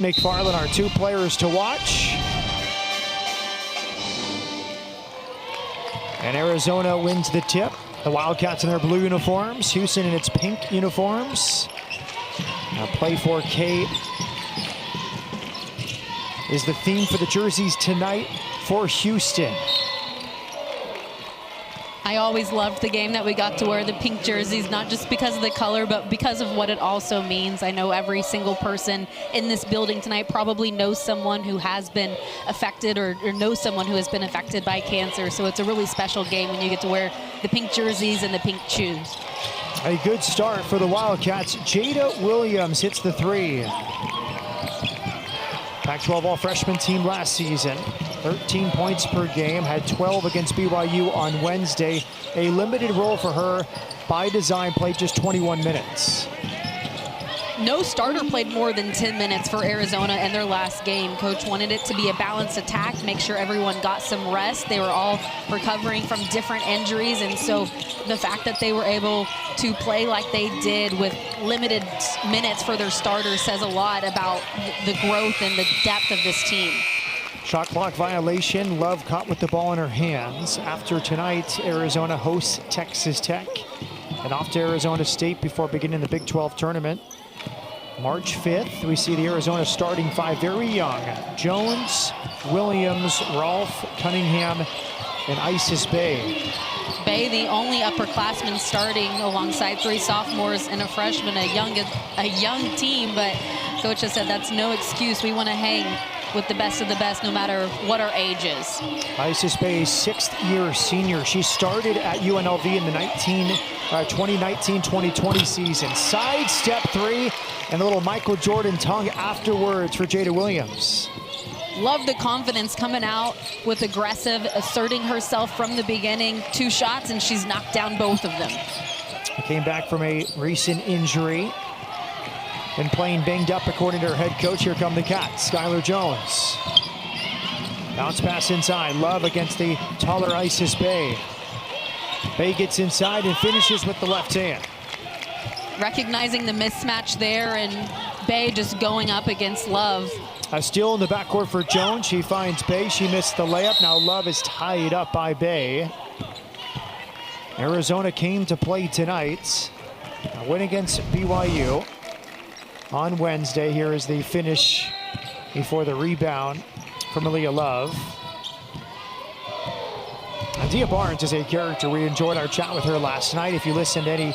McFarland are two players to watch. And Arizona wins the tip. The Wildcats in their blue uniforms, Houston in its pink uniforms. Now play for Kate is the theme for the jerseys tonight for Houston. I always loved the game that we got to wear the pink jerseys, not just because of the color, but because of what it also means. I know every single person in this building tonight probably knows someone who has been affected or knows someone who has been affected by cancer. So it's a really special game when you get to wear the pink jerseys and the pink shoes. A good start for the Wildcats. Jada Williams hits the three. Pac-12 all-freshman team last season. 13 points per game, had 12 against BYU on Wednesday. A limited role for her by design, played just 21 minutes. No starter played more than 10 minutes for Arizona in their last game. Coach wanted it to be a balanced attack, make sure everyone got some rest. They were all recovering from different injuries, and so the fact that they were able to play like they did with limited minutes for their starters says a lot about the growth and the depth of this team. Shot clock violation. Love caught with the ball in her hands. After tonight, Arizona hosts Texas Tech. And off to Arizona State before beginning the Big 12 tournament. March 5th, we see the Arizona starting five, very young. Jones, Williams, Rolfe, Cunningham, and Isis Bay. Bay, the only upperclassman starting alongside three sophomores and a freshman, a young team, but Coach has said that's no excuse. We want to hang with the best of the best, no matter what our age is. Isis Bay, sixth-year senior. She started at UNLV in the 2019-2020 season. Side step three, and a little Michael Jordan tongue afterwards for Jada Williams. Love the confidence coming out with aggressive, asserting herself from the beginning. Two shots, and she's knocked down both of them. Came back from a recent injury. Been playing banged up, according to her head coach. Here come the Cats. Skylar Jones. Bounce pass inside. Love against the taller Isis Bay. Bay gets inside and finishes with the left hand. Recognizing the mismatch there, and Bay just going up against Love. A steal in the backcourt for Jones. She finds Bay. She missed the layup. Now Love is tied up by Bay. Arizona came to play tonight. A win against BYU on Wednesday. Here is the finish before the rebound from Aaliyah Love. Dia Barnes is a character. We enjoyed our chat with her last night. If you listened to any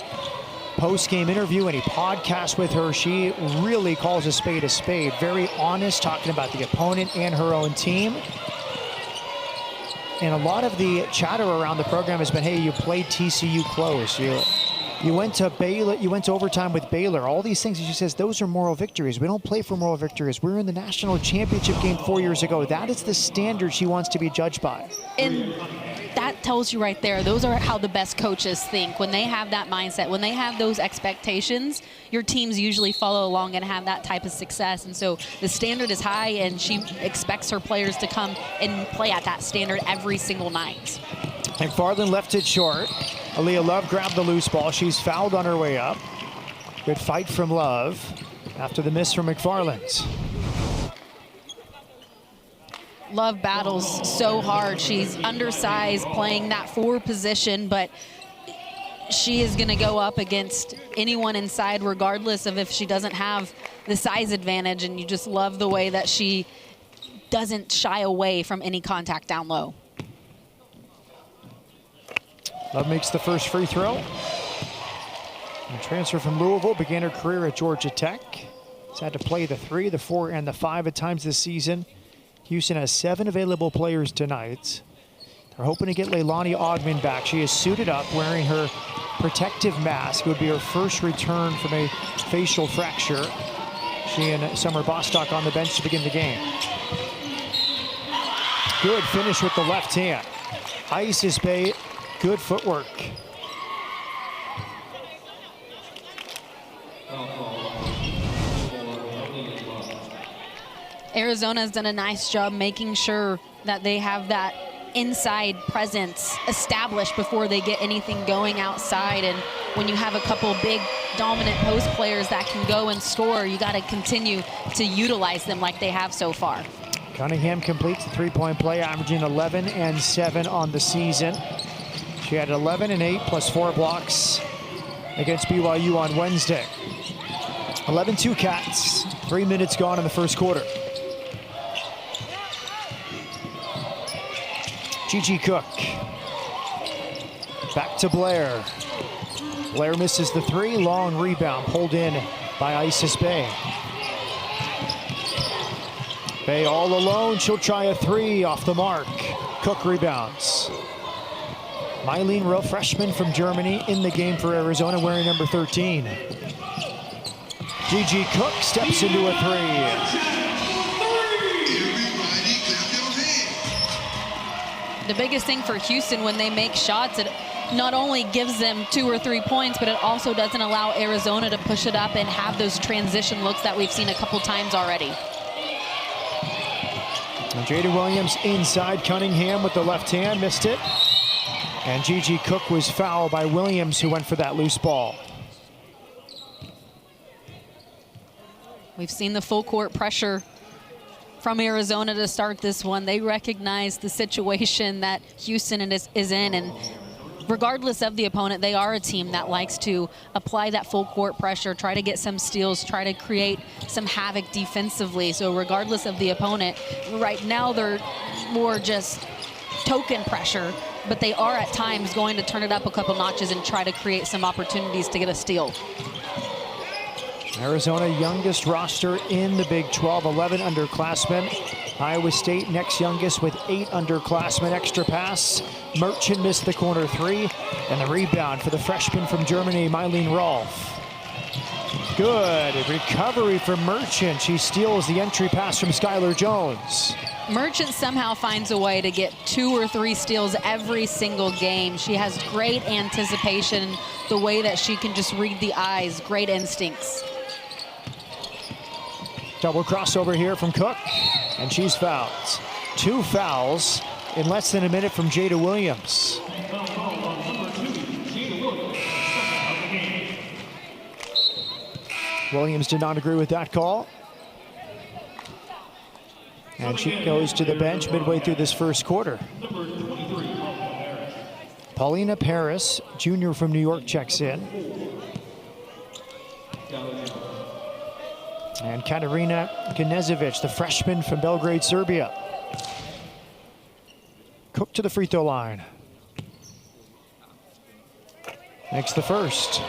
post-game interview, any podcast with her, she really calls a spade a spade. Very honest, talking about the opponent and her own team. And a lot of the chatter around the program has been, hey, you played TCU close. You went to Baylor, you went to overtime with Baylor. All these things, she says, those are moral victories. We don't play for moral victories. We were in the national championship game 4 years ago. That is the standard she wants to be judged by. And that tells you right there, those are how the best coaches think. When they have that mindset, when they have those expectations, your teams usually follow along and have that type of success. And so the standard is high, and she expects her players to come and play at that standard every single night. McFarland left it short. Aaliyah Love grabbed the loose ball. She's fouled on her way up. Good fight from Love after the miss from McFarland. Love battles so hard. She's undersized, playing that forward position, but she is going to go up against anyone inside regardless of if she doesn't have the size advantage, and you just love the way that she doesn't shy away from any contact down low. Love makes the first free throw. A transfer from Louisville, began her career at Georgia Tech. She's had to play the 3, the 4, and the 5 at times this season. Houston has 7 available players tonight. They're hoping to get Leilani Ogman back. She is suited up, wearing her protective mask. It would be her first return from a facial fracture. She and Summer Bostock on the bench to begin the game. Good finish with the left hand. Isis Bay, good footwork. Arizona has done a nice job making sure that they have that inside presence established before they get anything going outside. And when you have a couple big dominant post players that can go and score, you got to continue to utilize them like they have so far. Cunningham completes the three-point play, averaging 11 and 7 on the season. She had 11 and 8 plus 4 blocks against BYU on Wednesday. 11-2 Cats, 3 minutes gone in the first quarter. Gigi Cook. Back to Blair. Blair misses the three. Long rebound pulled in by Isis Bay. Bay all alone. She'll try a three off the mark. Cook rebounds. Mylene Rowe, freshman from Germany, in the game for Arizona, wearing number 13. Gigi Cook steps into a three. The biggest thing for Houston when they make shots, it not only gives them 2 or 3 points, but it also doesn't allow Arizona to push it up and have those transition looks that we've seen a couple times already. And Jada Williams inside. Cunningham with the left hand, missed it. And Gigi Cook was fouled by Williams, who went for that loose ball. We've seen the full court pressure from Arizona to start this one. They recognize the situation that Houston is in, and regardless of the opponent, they are a team that likes to apply that full court pressure, try to get some steals, try to create some havoc defensively. So regardless of the opponent, right now they're more just token pressure, but they are at times going to turn it up a couple notches and try to create some opportunities to get a steal. Arizona youngest roster in the Big 12, 11 underclassmen. Iowa State next youngest with 8 underclassmen. Extra pass. Merchant missed the corner three. And the rebound for the freshman from Germany, Mylene Rolfe. Good recovery from Merchant. She steals the entry pass from Skylar Jones. Merchant somehow finds a way to get 2 or 3 steals every single game. She has great anticipation, the way that she can just read the eyes, great instincts. Double crossover here from Cook, and she's fouled. 2 fouls in less than a minute from Jada Williams. Williams did not agree with that call. And she goes to the bench midway through this first quarter. Paulina Paris, junior from New York, checks in. And Katarina Knezovic, the freshman from Belgrade, Serbia. Cook to the free throw line. Makes the first.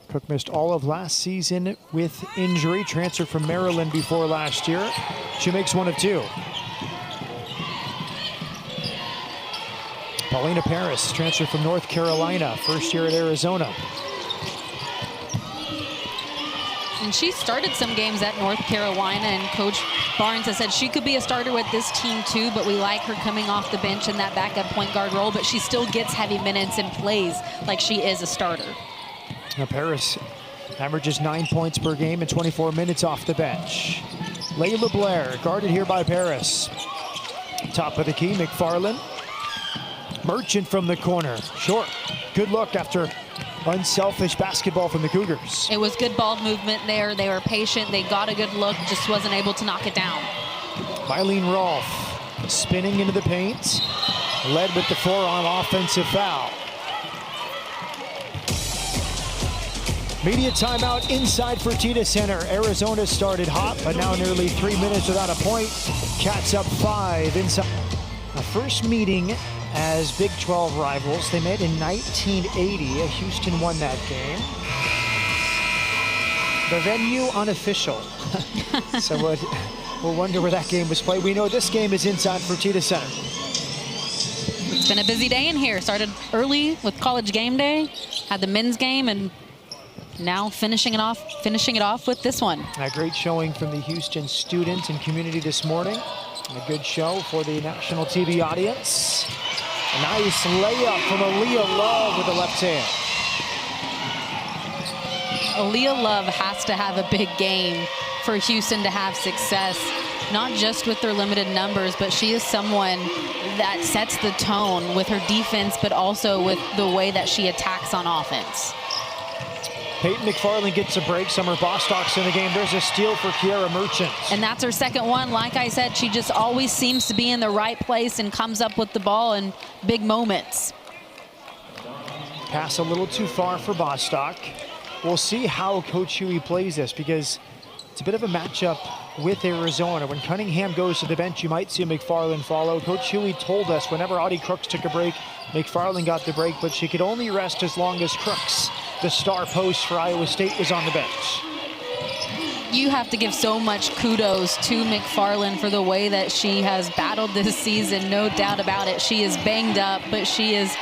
Cook missed all of last season with injury. Transferred from Maryland before last year. She makes 1 of 2. Paulina Paris, transferred from North Carolina, first year at Arizona. And she started some games at North Carolina, and Coach Barnes has said she could be a starter with this team too, but we like her coming off the bench in that backup point guard role, but she still gets heavy minutes and plays like she is a starter. Now Paris averages 9 points per game and 24 minutes off the bench. Layla Blair, guarded here by Paris. Top of the key, McFarland. Merchant from the corner, short. Good look after unselfish basketball from the Cougars. It was good ball movement there. They were patient. They got a good look, just wasn't able to knock it down. Mylene Rolfe spinning into the paint, led with the forearm offensive foul. Media timeout inside Fertitta Center. Arizona started hot, but now nearly 3 minutes without a point. Cats up 5 inside. The first meeting as Big 12 rivals. They met in 1980. Houston won that game. The venue unofficial. So we'll wonder where that game was played. We know this game is inside Fertitta Center. It's been a busy day in here. Started early with college game day, had the men's game, and now finishing it off with this one. A great showing from the Houston students and community this morning. And a good show for the national TV audience. A nice layup from Aaliyah Love with the left hand. Aaliyah Love has to have a big game for Houston to have success, not just with their limited numbers, but she is someone that sets the tone with her defense, but also with the way that she attacks on offense. Peyton McFarland gets a break. Summer Bostock's in the game. There's a steal for Kiera Merchant. And that's her second one. Like I said, she just always seems to be in the right place and comes up with the ball in big moments. Pass a little too far for Bostock. We'll see how Coach Huey plays this, because it's a bit of a matchup with Arizona. When Cunningham goes to the bench, you might see McFarland follow. Coach Huey told us whenever Audie Crooks took a break, McFarland got the break, but she could only rest as long as Crooks, the star post for Iowa State, was on the bench. You have to give so much kudos to McFarland for the way that she has battled this season, no doubt about it. She is banged up, but she is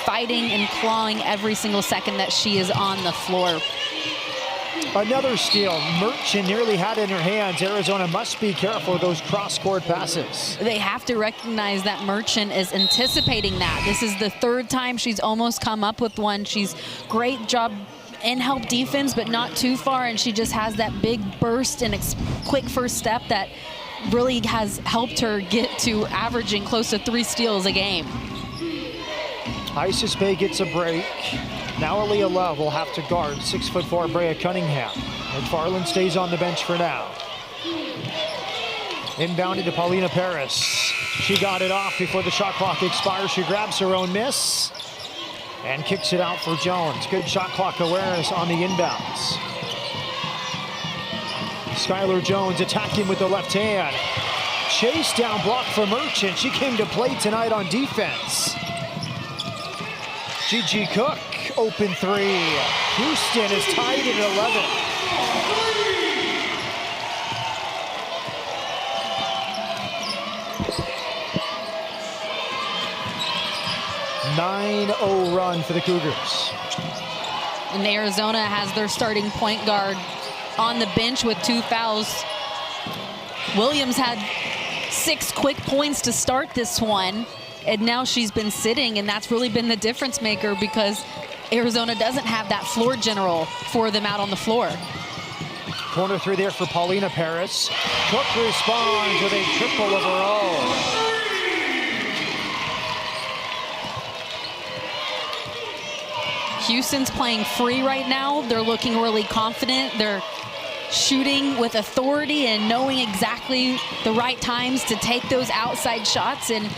fighting and clawing every single second that she is on the floor. Another steal. Merchant nearly had it in her hands. Arizona must be careful of those cross-court passes. They have to recognize that Merchant is anticipating that. This is the third time she's almost come up with one. She's great job in help defense, but not too far, and she just has that big burst and quick first step that really has helped her get to averaging close to 3 steals a game. Isis Bay gets a break. Now Aaliyah Love will have to guard 6'4" Brea Cunningham. McFarland stays on the bench for now. Inbounded to Paulina Paris. She got it off before the shot clock expires. She grabs her own miss and kicks it out for Jones. Good shot clock awareness on the inbounds. Skylar Jones attacking with the left hand. Chase down block for Merchant. She came to play tonight on defense. Gigi Cook, open 3. Houston is tied at 11. (9-0) run for the Cougars. And Arizona has their starting point guard on the bench with 2 fouls. Williams had 6 quick points to start this one, and now she's been sitting, and that's really been the difference maker because Arizona doesn't have that floor general for them out on the floor. Corner 3 there for Paulina Paris. Cook responds with a triple of her own. Houston's playing free right now. They're looking really confident. They're shooting with authority and knowing exactly the right times to take those outside shots, and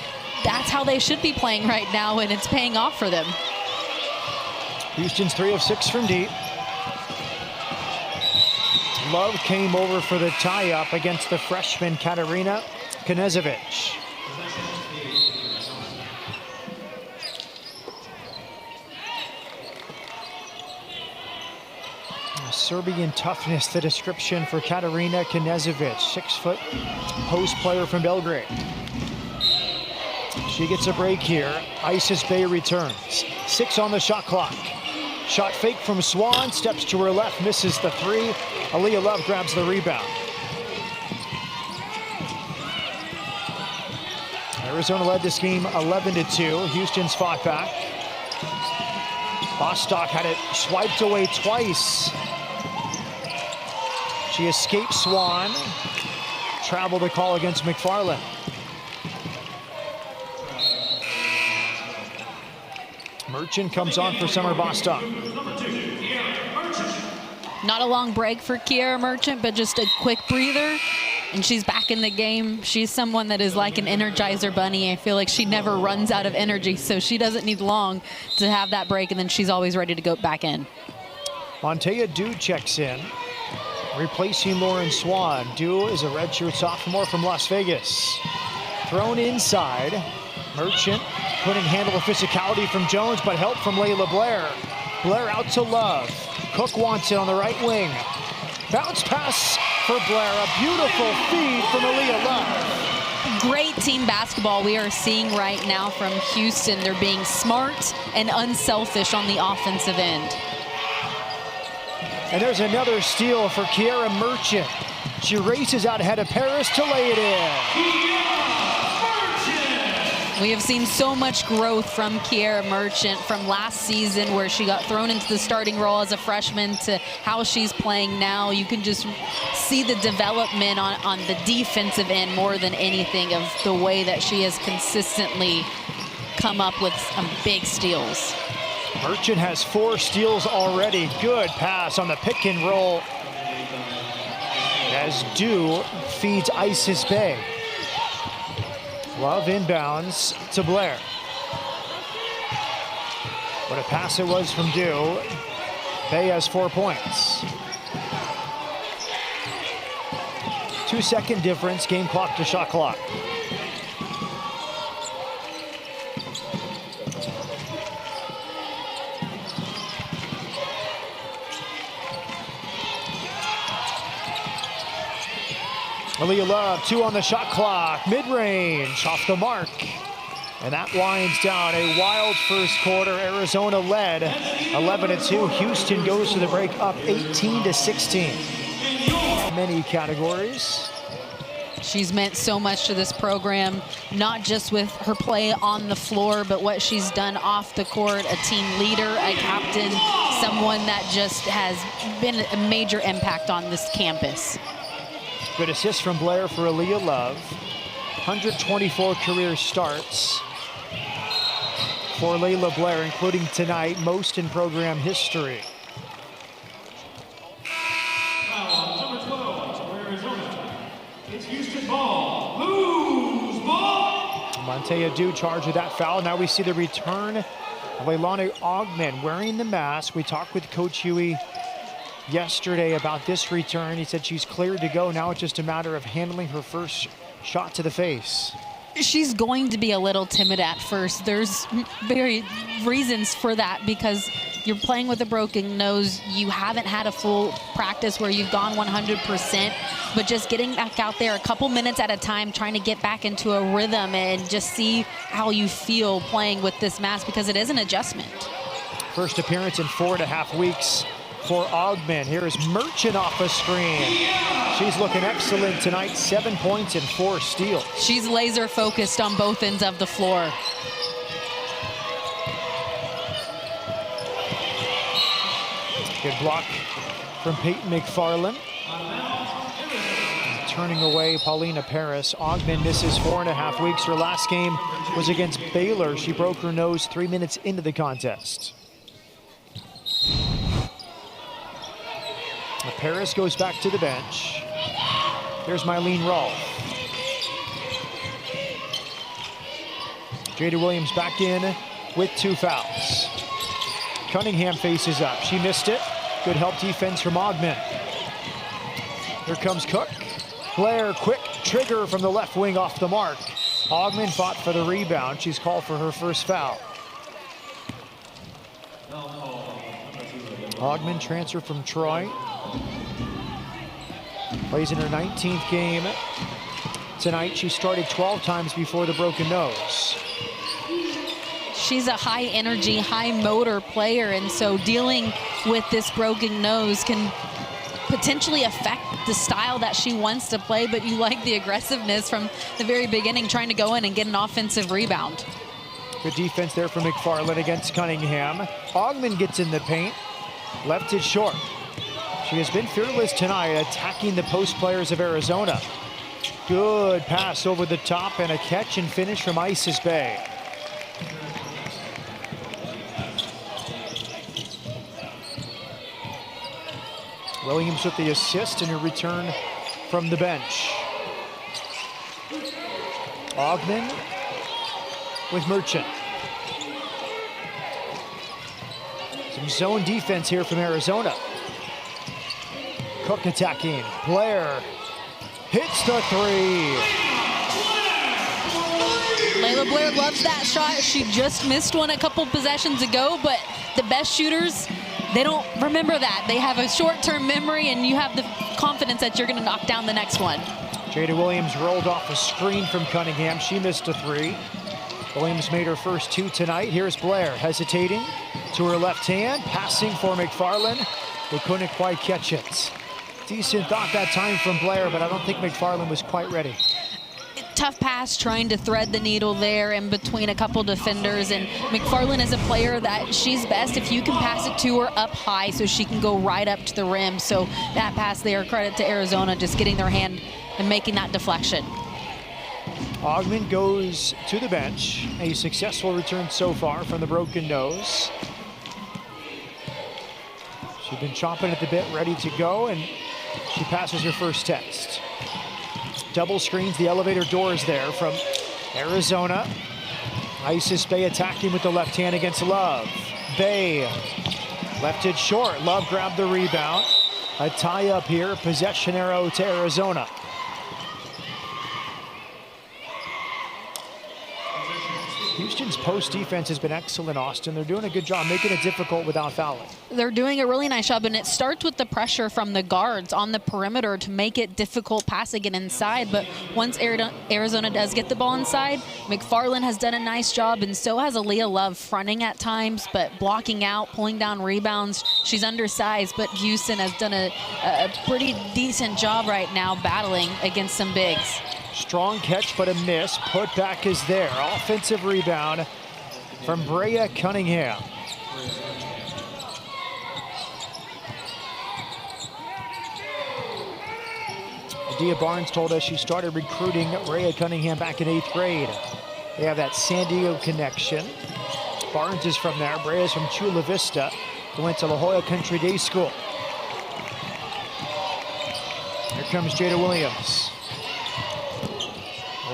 that's how they should be playing right now, and it's paying off for them. Houston's 3 of 6 from deep. Love came over for the tie-up against the freshman Katarina Knezovic. Serbian toughness, the description for Katarina Knezovic, 6-foot post player from Belgrade. She gets a break here. Isis Bay returns. 6 on the shot clock. Shot fake from Swan, steps to her left, misses the 3. Aaliyah Love grabs the rebound. Arizona led this game 11-2. Houston's fought back. Bostock had it swiped away twice. She escaped Swan. Travel to call against McFarland. Merchant comes on for Summer Bostock. Not a long break for Kiera Merchant, but just a quick breather, and she's back in the game. She's someone that is like an Energizer bunny. I feel like she never runs out of energy, so she doesn't need long to have that break, and then she's always ready to go back in. Montea Dew checks in, replacing Lauren Swan. Dew is a redshirt sophomore from Las Vegas. Thrown inside. Merchant couldn't handle the physicality from Jones, but help from Layla Blair. Blair out to Love. Cook wants it on the right wing. Bounce pass for Blair. A beautiful feed from Aaliyah Love. Great team basketball we are seeing right now from Houston. They're being smart and unselfish on the offensive end. And there's another steal for Kiera Merchant. She races out ahead of Paris to lay it in. We have seen so much growth from Kiera Merchant from last season, where she got thrown into the starting role as a freshman, to how she's playing now. You can just see the development on the defensive end more than anything, of the way that she has consistently come up with some big steals. Merchant has 4 steals already. Good pass on the pick and roll as Dew feeds Isis Bay. Love inbounds to Blair. What a pass it was from Dew. Bay has 4 points. 2-second difference, game clock to shot clock. Aaliyah Love, 2 on the shot clock, mid-range, off the mark. And that winds down a wild first quarter. Arizona led 11-2. Houston goes to the break up 18-16. Many categories. She's meant so much to this program, not just with her play on the floor, but what she's done off the court. A team leader, a captain, someone that just has been a major impact on this campus. Good assist from Blair for Aaliyah Love. 124 career starts for Layla Blair, including tonight, most in program history. Number 12 for Arizona. It's Houston ball. Lose ball. Montea Dew charged with that foul. Now we see the return of Leilani Ogman wearing the mask. We talked with Coach Huey yesterday about this return. He said she's cleared to go. Now it's just a matter of handling her first shot to the face. She's going to be a little timid at first. There's very reasons for that, because you're playing with a broken nose. You haven't had a full practice where you've gone 100%, but just getting back out there a couple minutes at a time, trying to get back into a rhythm and just see how you feel playing with this mask, because it is an adjustment. First appearance in 4.5 weeks for Ogman. Here is Merchant off a screen. She's looking excellent tonight. 7 points and 4 steals. She's laser focused on both ends of the floor. Good block from Peyton McFarland. Turning away Paulina Paris. Ogman misses 4.5 weeks. Her last game was against Baylor. She broke her nose 3 minutes into the contest. Paris goes back to the bench. Here's Mylene Rolfe. Jada Williams back in with 2 fouls. Cunningham faces up. She missed it. Good help defense from Ogman. Here comes Cook. Blair, quick trigger from the left wing off the mark. Ogman fought for the rebound. She's called for her first foul. Ogman transfer from Troy. Plays in her 19th game tonight. She started 12 times before the broken nose. She's a high energy, high motor player, and so dealing with this broken nose can potentially affect the style that she wants to play, but you like the aggressiveness from the very beginning, trying to go in and get an offensive rebound. Good defense there from McFarland against Cunningham. Ogman gets in the paint, left it short. She has been fearless tonight, attacking the post players of Arizona. Good pass over the top and a catch and finish from Isis Bay. Williams with the assist and a return from the bench. Ogman with Merchant. Some zone defense here from Arizona. Cook attacking. Blair hits the 3. Layla Blair loves that shot. She just missed one a couple possessions ago, but the best shooters, they don't remember that. They have a short-term memory, and you have the confidence that you're going to knock down the next one. Jada Williams rolled off a screen from Cunningham. She missed a 3. Williams made her first 2 tonight. Here's Blair hesitating to her left hand, passing for McFarland. They couldn't quite catch it. Decent thought that time from Blair, but I don't think McFarland was quite ready. tough pass, trying to thread the needle there in between a couple defenders. And McFarland is a player that she's best if you can pass it to her up high so she can go right up to the rim. So that pass there, credit to Arizona, just getting their hand and making that deflection. Ogman goes to the bench. A successful return so far from the broken nose. She's been chomping at the bit, ready to go, and she passes her first test. Double screens the elevator doors there from Arizona. Isis Bay attacking with the left hand against Love. Bay left it short. Love grabbed the rebound. A tie up here, possession arrow to Arizona. Houston's post defense has been excellent, Austin. They're doing a good job making it difficult without fouling. They're doing a really nice job, and it starts with the pressure from the guards on the perimeter to make it difficult passing it inside. But once Arizona does get the ball inside, McFarland has done a nice job, and so has Aaliyah Love, fronting at times, but blocking out, pulling down rebounds. She's undersized, but Houston has done a pretty decent job right now battling against some bigs. Strong catch, but a miss. Put back is there. Offensive rebound from Brea Cunningham. Adia Barnes told us she started recruiting Brea Cunningham back in 8th grade. They have that San Diego connection. Barnes is from there. Brea is from Chula Vista. Who went to La Jolla Country Day School. Here comes Jada Williams.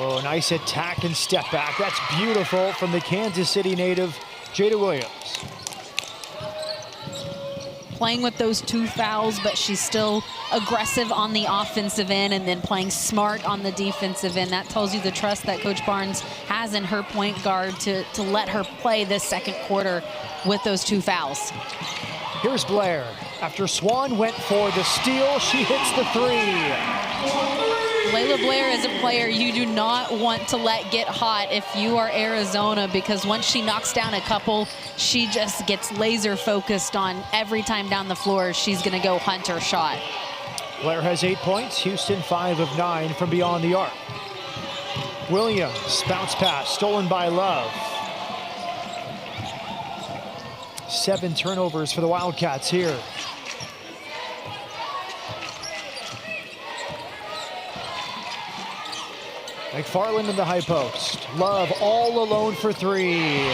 Oh, nice attack and step back. That's beautiful from the Kansas City native, Jada Williams. Playing with those 2 fouls, but she's still aggressive on the offensive end and then playing smart on the defensive end. That tells you the trust that Coach Barnes has in her point guard to let her play this second quarter with those 2 fouls. Here's Blair. After Swan went for the steal, she hits the 3. Layla Blair is a player you do not want to let get hot if you are Arizona, because once she knocks down a couple, she just gets laser focused on every time down the floor she's going to go hunt her shot. Blair has 8 points. Houston 5 of 9 from beyond the arc. Williams, bounce pass, stolen by Love. 7 turnovers for the Wildcats here. McFarland in the high post. Love all alone for 3.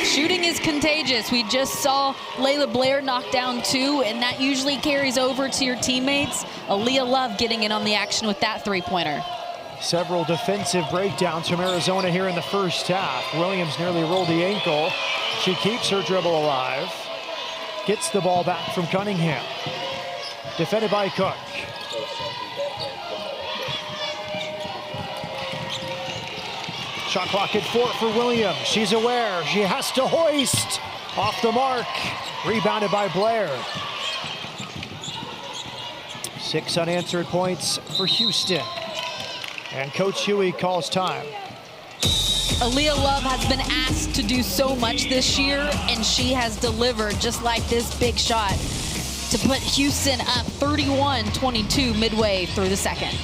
Shooting is contagious. We just saw Layla Blair knock down 2, and that usually carries over to your teammates. Aaliyah Love getting in on the action with that 3-pointer. Several defensive breakdowns from Arizona here in the first half. Williams nearly rolled the ankle. She keeps her dribble alive. Gets the ball back from Cunningham. Defended by Cook. Shot clock at 4 for Williams. She's aware. She has to hoist. Off the mark. Rebounded by Blair. 6 unanswered points for Houston. And Coach Huey calls time. Aaliyah Love has been asked to do so much this year, and she has delivered, just like this big shot, to put Houston up 31-22 midway through the second.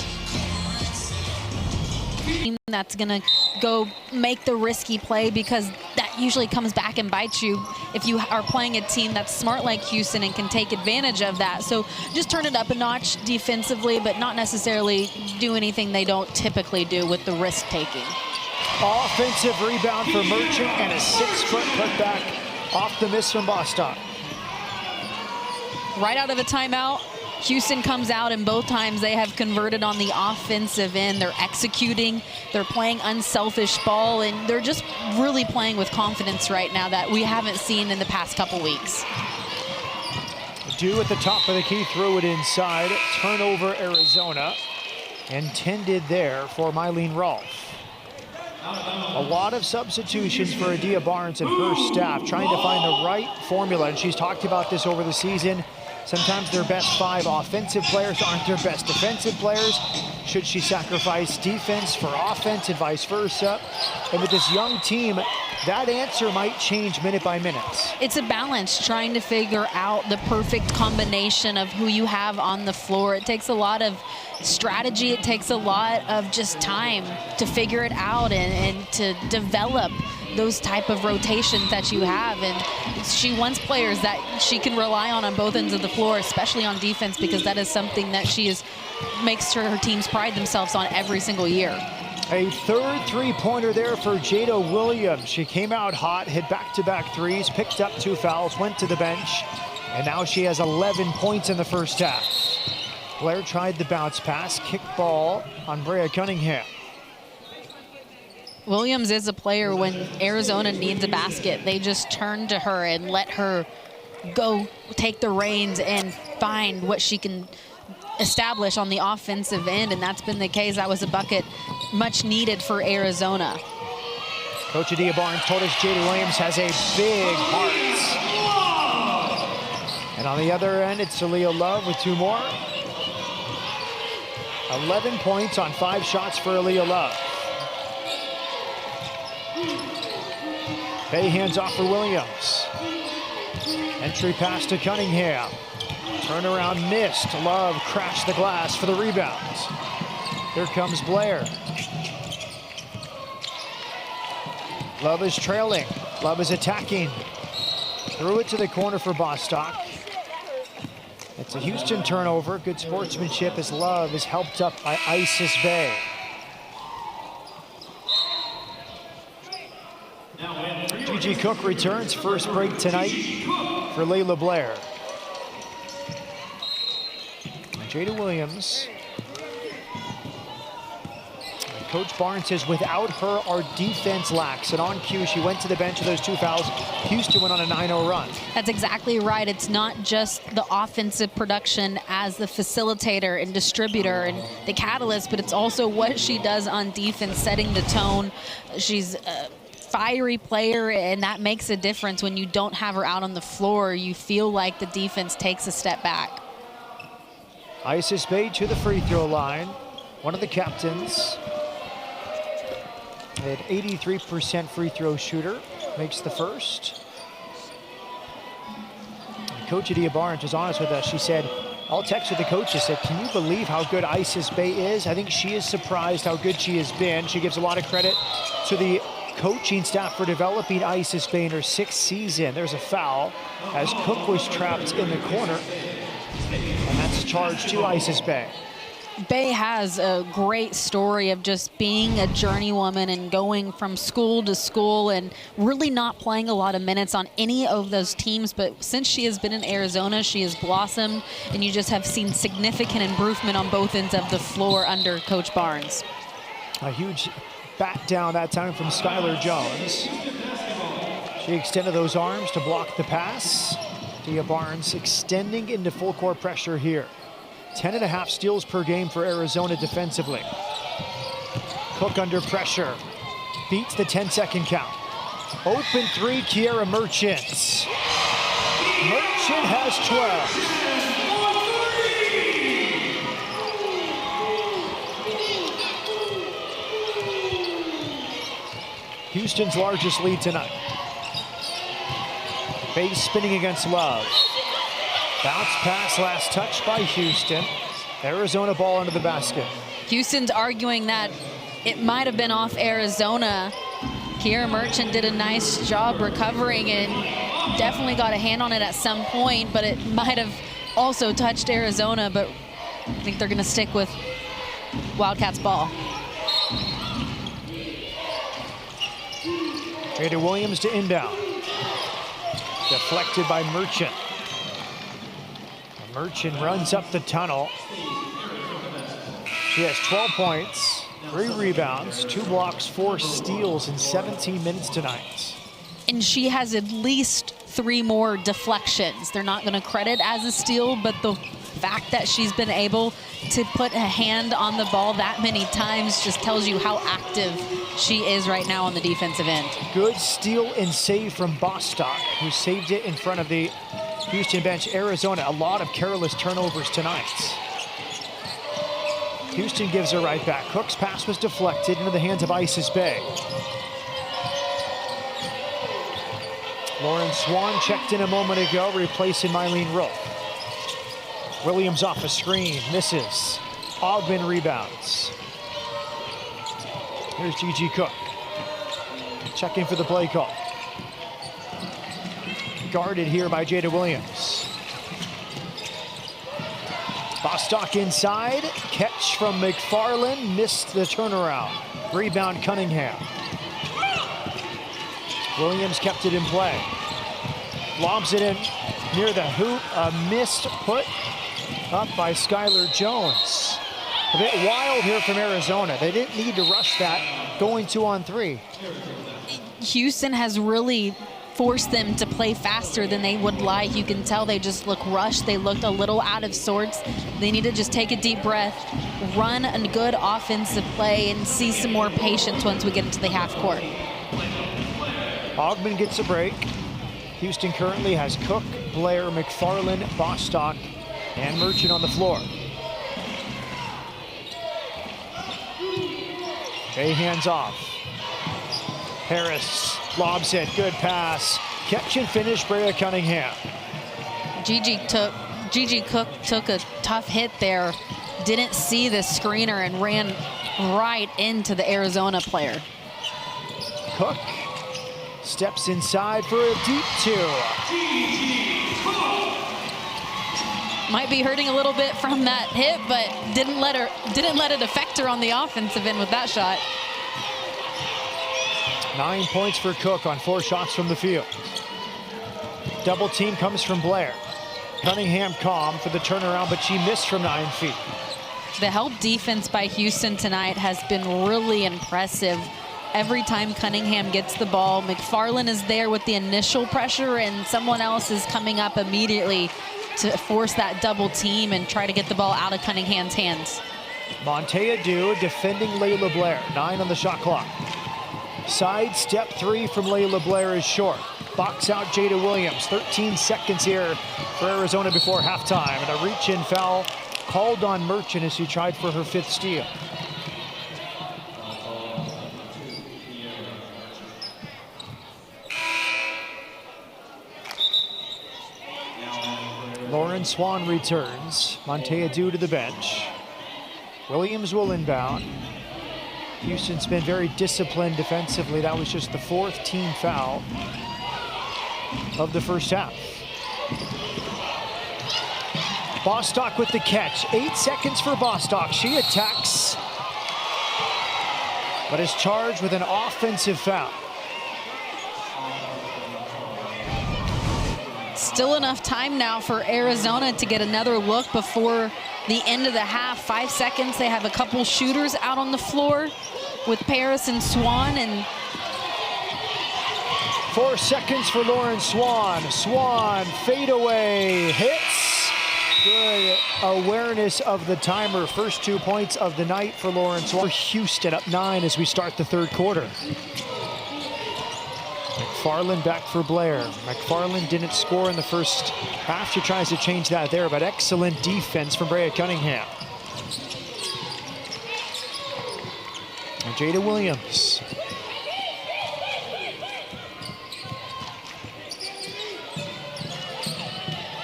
That's gonna go make the risky play, because that usually comes back and bites you if you are playing a team that's smart like Houston and can take advantage of that. So just turn it up a notch defensively, but not necessarily do anything they don't typically do with the risk taking. Offensive rebound for Merchant and a 6-foot putback off the miss from Bostock. Right out of the timeout, Houston comes out, and both times they have converted on the offensive end. They're executing, they're playing unselfish ball, and they're just really playing with confidence right now that we haven't seen in the past couple weeks. Dew at the top of the key, threw it inside. Turnover Arizona, intended there for Mylene Rolfe. A lot of substitutions for Adia Barnes and her staff, trying to find the right formula, and she's talked about this over the season. Sometimes their best 5 offensive players aren't their best defensive players. Should she sacrifice defense for offense and vice versa? And with this young team, that answer might change minute by minute. It's a balance, trying to figure out the perfect combination of who you have on the floor. It takes a lot of strategy. It takes a lot of just time to figure it out and to develop those type of rotations that you have. And she wants players that she can rely on both ends of the floor, especially on defense, because that is something that makes sure her teams pride themselves on every single year. A third three-pointer there for Jada Williams. She came out hot, hit back-to-back threes, picked up 2 fouls, went to the bench, and now she has 11 points in the first half. Blair tried the bounce pass, kick ball on Brea Cunningham. Williams is a player when Arizona needs a basket, they just turn to her and let her go take the reins and find what she can establish on the offensive end, and that's been the case. That was a bucket much needed for Arizona. Coach Adia Barnes told us Jada Williams has a big heart. And on the other end, it's Aaliyah Love with 2 more. 11 points on 5 shots for Aaliyah Love. Bay hands off for Williams. Entry pass to Cunningham. Turnaround missed. Love crashed the glass for the rebound. Here comes Blair. Love is trailing. Love is attacking. Threw it to the corner for Bostock. It's a Houston turnover. Good sportsmanship as Love is helped up by Isis Bay. Gigi Cook returns, first break tonight for Layla Blair. Jada Williams. And Coach Barnes says without her, our defense lacks. And on cue, she went to the bench with those 2 fouls. Houston went on a 9-0 run. That's exactly right. It's not just the offensive production as the facilitator and distributor and the catalyst, but it's also what she does on defense, setting the tone. She's a fiery player, and that makes a difference. When you don't have her out on the floor, you feel like the defense takes a step back. Isis Bay to the free throw line. One of the captains. An 83% free throw shooter. Makes the first. And Coach Adia Barnes was honest with us. She said, I'll text with the coaches, said, can you believe how good Isis Bay is? I think she is surprised how good she has been. She gives a lot of credit to the coaching staff for developing Isis Bay in her 6th season. There's a foul as Cook was trapped in the corner. And that's charged to Isis Bay. Bay has a great story of just being a journeywoman and going from school to school and really not playing a lot of minutes on any of those teams. But since she has been in Arizona, she has blossomed, and you just have seen significant improvement on both ends of the floor under Coach Barnes. A huge bat down that time from Skylar Jones. She extended those arms to block the pass. Adia Barnes extending into full court pressure here. 10.5 steals per game for Arizona defensively. Cook under pressure. Beats the 10-second count. Open 3, Kiera Merchant. Merchant has 12. Houston's largest lead tonight. Base spinning against Love. Bounce pass, last touch by Houston. Arizona ball under the basket. Houston's arguing that it might have been off Arizona. Kiera Merchant did a nice job recovering and definitely got a hand on it at some point, but it might have also touched Arizona, but I think they're gonna stick with Wildcats ball. Jada Williams to inbound. Deflected by Merchant. Merchant runs up the tunnel. She has 12 points, 3 rebounds, 2 blocks, 4 steals in 17 minutes tonight. And she has at least 3 more deflections. They're not gonna credit as a steal, but the fact that she's been able to put a hand on the ball that many times just tells you how active she is right now on the defensive end. Good steal and save from Bostock, who saved it in front of the Houston bench, Arizona, a lot of careless turnovers tonight. Houston gives her right back. Cook's pass was deflected into the hands of Isis Bay. Lauren Swan checked in a moment ago, replacing Mylene Rolfe. Williams off a screen, misses. Ogben rebounds. Here's Gigi Cook. Checking for the play call. Guarded here by Jada Williams. Bostock inside, catch from McFarland, missed the turnaround. Rebound Cunningham. Williams kept it in play. Lobs it in near the hoop, a missed put up by Skylar Jones. A bit wild here from Arizona. They didn't need to rush that going 2-on-3. Houston has really forced them to play faster than they would like. You can tell they just look rushed. They looked a little out of sorts. They need to just take a deep breath, run a good offensive play, and see some more patience once we get into the half court. Ogben gets a break. Houston currently has Cook, Blair, McFarland, Bostock, and Merchant on the floor. Bay hands off. Harris lobs it, good pass. Catch and finish, Brea Cunningham. Gigi Cook took a tough hit there, didn't see the screener and ran right into the Arizona player. Cook steps inside for a deep two. Might be hurting a little bit from that hit, but didn't let it affect her on the offensive end with that shot. 9 points for Cook on 4 shots from the field. Double team comes from Blair. Cunningham calm for the turnaround, but she missed from 9 feet. The help defense by Houston tonight has been really impressive. Every time Cunningham gets the ball, McFarland is there with the initial pressure, and someone else is coming up immediately to force that double team and try to get the ball out of Cunningham's hands. Montea Dew defending Layla Blair. 9 on the shot clock. Side step 3 from Layla Blair is short. Box out Jada Williams. 13 seconds here for Arizona before halftime. And a reach-in foul called on Merchant as she tried for her 5th steal. Lauren Swan returns. Montea Dew to the bench. Williams will inbound. Houston's been very disciplined defensively. That was just the 4th team foul of the first half. Bostock with the catch. 8 seconds for Bostock. She attacks, but is charged with an offensive foul. Still enough time now for Arizona to get another look before the end of the half. 5 seconds. They have a couple shooters out on the floor with Paris and Swan, and 4 seconds for Lauren Swan. Swan fadeaway hits. Good awareness of the timer. First 2 points of the night for Lauren Swan. Houston up 9 as we start the 3rd quarter. McFarland back for Blair. McFarland didn't score in the first half. She tries to change that there, but excellent defense from Brea Cunningham. And Jada Williams.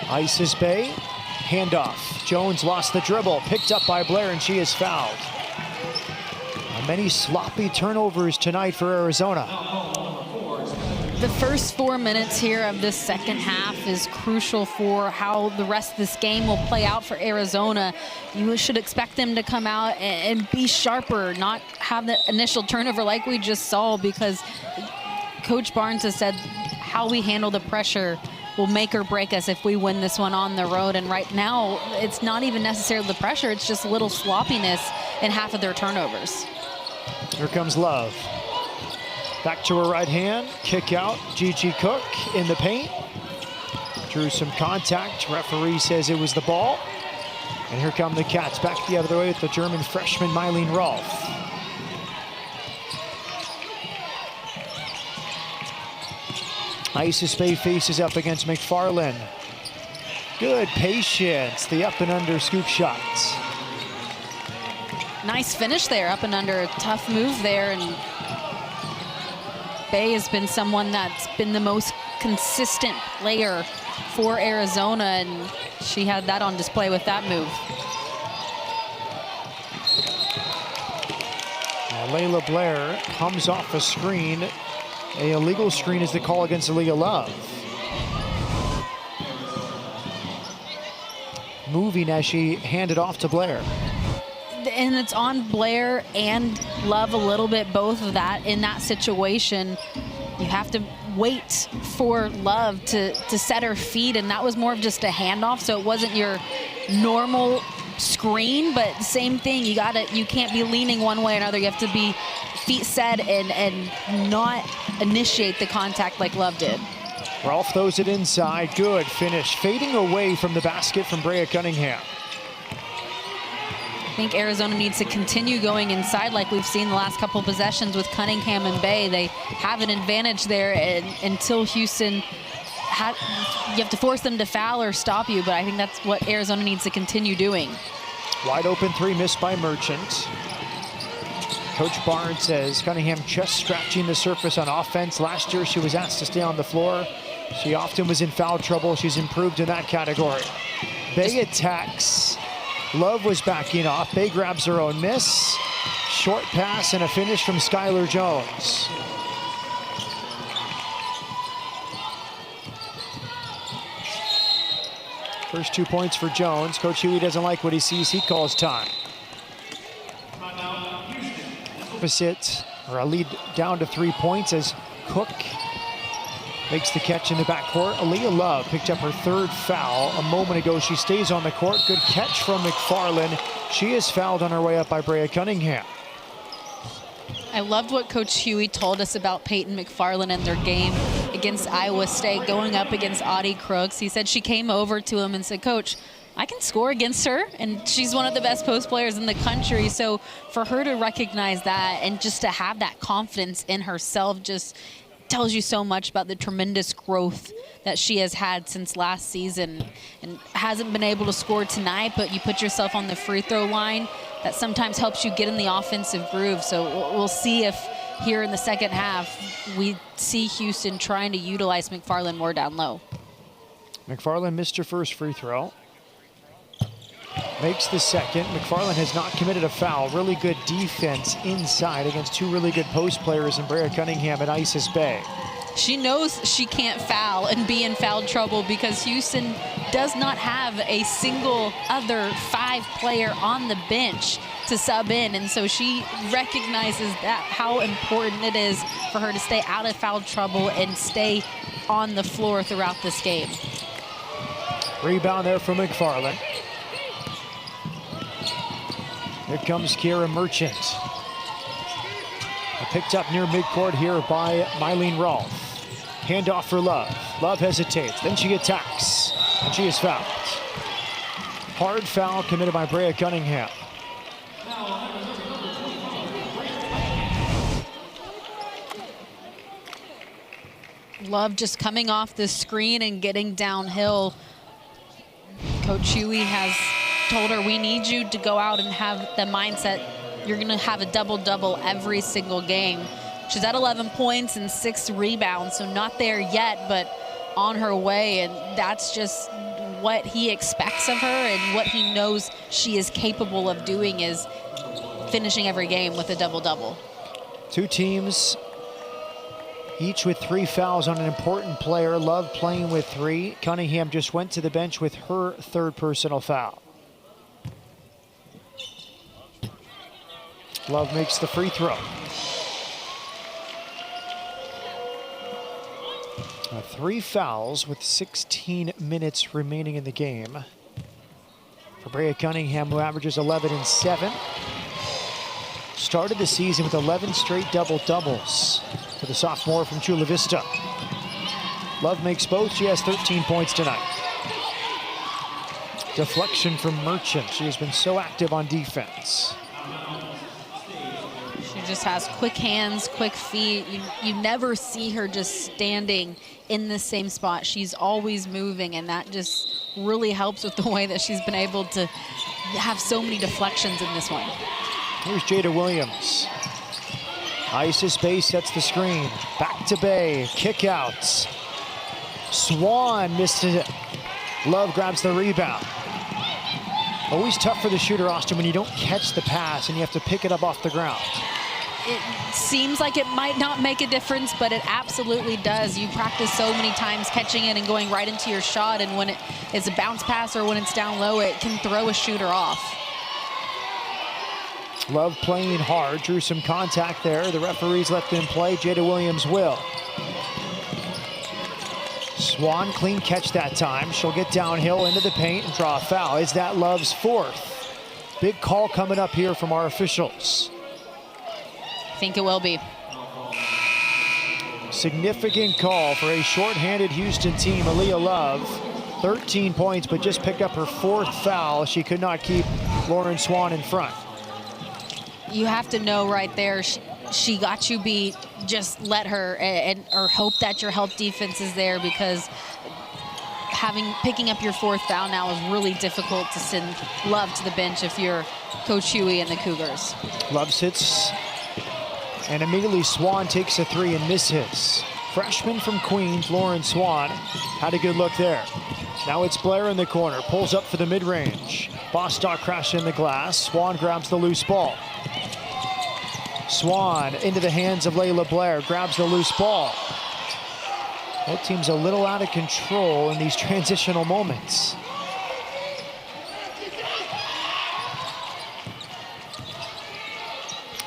Isis Bay, handoff. Jones lost the dribble, picked up by Blair, and she is fouled. Many sloppy turnovers tonight for Arizona. the first 4 minutes here of this second half is crucial for how the rest of this game will play out for Arizona. You should expect them to come out and be sharper, not have the initial turnover like we just saw, because Coach Barnes has said how we handle the pressure will make or break us if we win this one on the road. And right now, it's not even necessarily the pressure, it's just a little sloppiness in half of their turnovers. Here comes Love. Back to her right hand, kick out, Gigi Cook in the paint. Drew some contact, referee says it was the ball. And here come the Cats back the other way with the German freshman Mylene Rolfe. Isis Bay faces up against McFarland. Good patience, the up and under scoop shots. Nice finish there, up and under. A tough move there, and Bay has been someone that's been the most consistent player for Arizona, and she had that on display with that move. Now Layla Blair comes off a screen. A illegal screen is the call against Aaliyah Love. Moving as she handed off to Blair. And it's on Blair and Love a little bit, both of that. In that situation, you have to wait for Love to set her feet, and that was more of just a handoff, so it wasn't your normal screen, but same thing, you can't be leaning one way or another. You have to be feet set and not initiate the contact like Love did. Rolfe throws it inside, good finish, fading away from the basket from Brea Cunningham. I think Arizona needs to continue going inside like we've seen the last couple possessions with Cunningham and Bay. They have an advantage there, and until Houston, you have to force them to foul or stop you, but I think that's what Arizona needs to continue doing. Wide open three missed by Merchant. Coach Barnes says Cunningham just scratching the surface on offense. Last year she was asked to stay on the floor. She often was in foul trouble. She's improved in that category. Bay attacks. Love was backing off. Bay grabs her own miss. Short pass and a finish from Skylar Jones. First 2 points for Jones. Coach Huey doesn't like what he sees. He calls time. Opposite, or a lead down to 3 points as Cook makes the catch in the backcourt. Aaliyah Love picked up her third foul a moment ago. She stays on the court. Good catch from McFarland. She is fouled on her way up by Brea Cunningham. I loved what Coach Huey told us about Peyton McFarland and their game against Iowa State, going up against Audie Crooks. He said she came over to him and said, "Coach, I can score against her, and she's one of the best post players in the country." So for her to recognize that and just to have that confidence in herself just tells you so much about the tremendous growth that she has had since last season, and hasn't been able to score tonight, but you put yourself on the free throw line. That sometimes helps you get in the offensive groove. So we'll see if here in the second half we see Houston trying to utilize McFarland more down low. McFarland missed her first free throw. Makes the second. McFarland has not committed a foul. Really good defense inside against two really good post players in Brea Cunningham and Isis Bay. She knows she can't foul and be in foul trouble because Houston does not have a single other 5-player on the bench to sub in, and so she recognizes that how important it is for her to stay out of foul trouble and stay on the floor throughout this game. Rebound there from McFarland. Here comes Kiera Merchant. Picked up near midcourt here by Mylene Rolfe. Handoff for Love. Love hesitates, then she attacks, and she is fouled. Hard foul committed by Brea Cunningham. Love just coming off the screen and getting downhill. Coach Huey has told her, we need you to go out and have the mindset you're going to have a double-double every single game. She's at 11 points and 6 rebounds, so not there yet, but on her way, and that's just what he expects of her and what he knows she is capable of doing, is finishing every game with a double-double. Two teams, each with 3 fouls on an important player. Love playing with 3. Cunningham just went to the bench with her 3rd personal foul. Love makes the free throw. 3 fouls with 16 minutes remaining in the game for Brea Cunningham, who averages 11 and 7. Started the season with 11 straight double-doubles for the sophomore from Chula Vista. Love makes both. She has 13 points tonight. Deflection from Merchant. She has been so active on defense. She just has quick hands, quick feet. You never see her just standing in the same spot. She's always moving, and that just really helps with the way that she's been able to have so many deflections in this one. Here's Jada Williams. Isis Bay sets the screen. Back to Bay. Kickouts. Swan missed it. Love grabs the rebound. Always tough for the shooter, Austin, when you don't catch the pass and you have to pick it up off the ground. It seems like it might not make a difference, but it absolutely does. You practice so many times catching it and going right into your shot, and when it is a bounce pass or when it's down low, it can throw a shooter off. Love playing hard, drew some contact there. The referees let them play. Jada Williams will. Swan, clean catch that time. She'll get downhill into the paint and draw a foul. Is that Love's fourth? Big call coming up here from our officials. I think it will be. Significant call for a shorthanded Houston team. Aaliyah Love, 13 points, but just picked up her fourth foul. She could not keep Lauren Swan in front. You have to know right there, she got you beat. Just let her, or hope that your help defense is there, because picking up your fourth foul now is really difficult to send Love to the bench if you're Coach Huey and the Cougars. Love sits, and immediately Swan takes a three and misses. Freshman from Queens, Lauren Swan, had a good look there. Now it's Blair in the corner, pulls up for the mid-range. Bostock crashed in the glass. Swan grabs the loose ball. Swan into the hands of Layla Blair, grabs the loose ball. Both teams a little out of control in these transitional moments.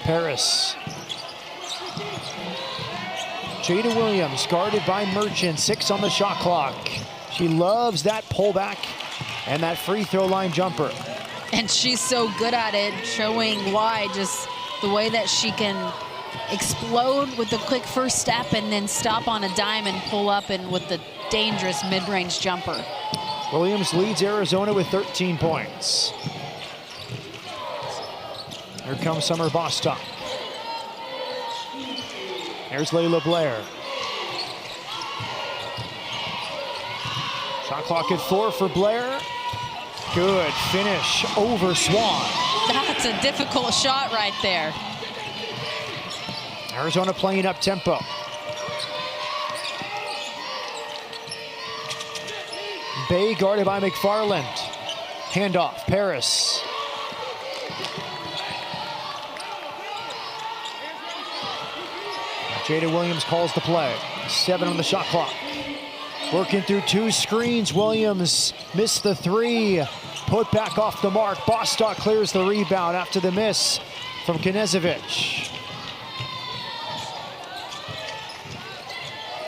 Paris. Jada Williams guarded by Merchant, 6 on the shot clock. She loves that pullback and that free throw line jumper. And she's so good at it, showing why, just the way that she can explode with the quick first step and then stop on a dime and pull up and with the dangerous mid-range jumper. Williams leads Arizona with 13 points. Here comes Summer Bostock. Here's Layla Blair. Shot clock at 4 for Blair. Good finish over Swan. That's a difficult shot right there. Arizona playing up tempo. Bay guarded by McFarland. Handoff, Paris. Jada Williams calls the play. 7 on the shot clock. Working through 2 screens. Williams missed the 3. Put back off the mark. Bostock clears the rebound after the miss from Knezevich.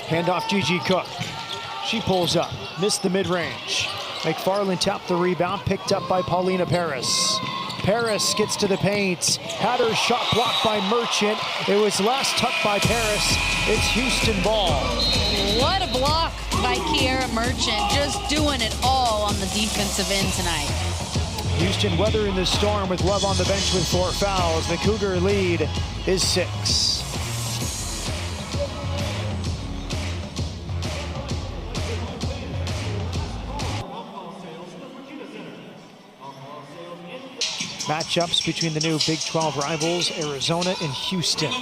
Handoff Gigi Cook. She pulls up. Missed the mid-range. McFarland tapped the rebound. Picked up by Paulina Paris. Paris gets to the paint. Had her shot blocked by Merchant. It was last tucked by Paris. It's Houston ball. What a block by Kiera Merchant. Just doing it all on the defensive end tonight. Houston weathering the storm with Love on the bench with 4 fouls. The Cougar lead is 6. Matchups between the new Big 12 rivals, Arizona and Houston.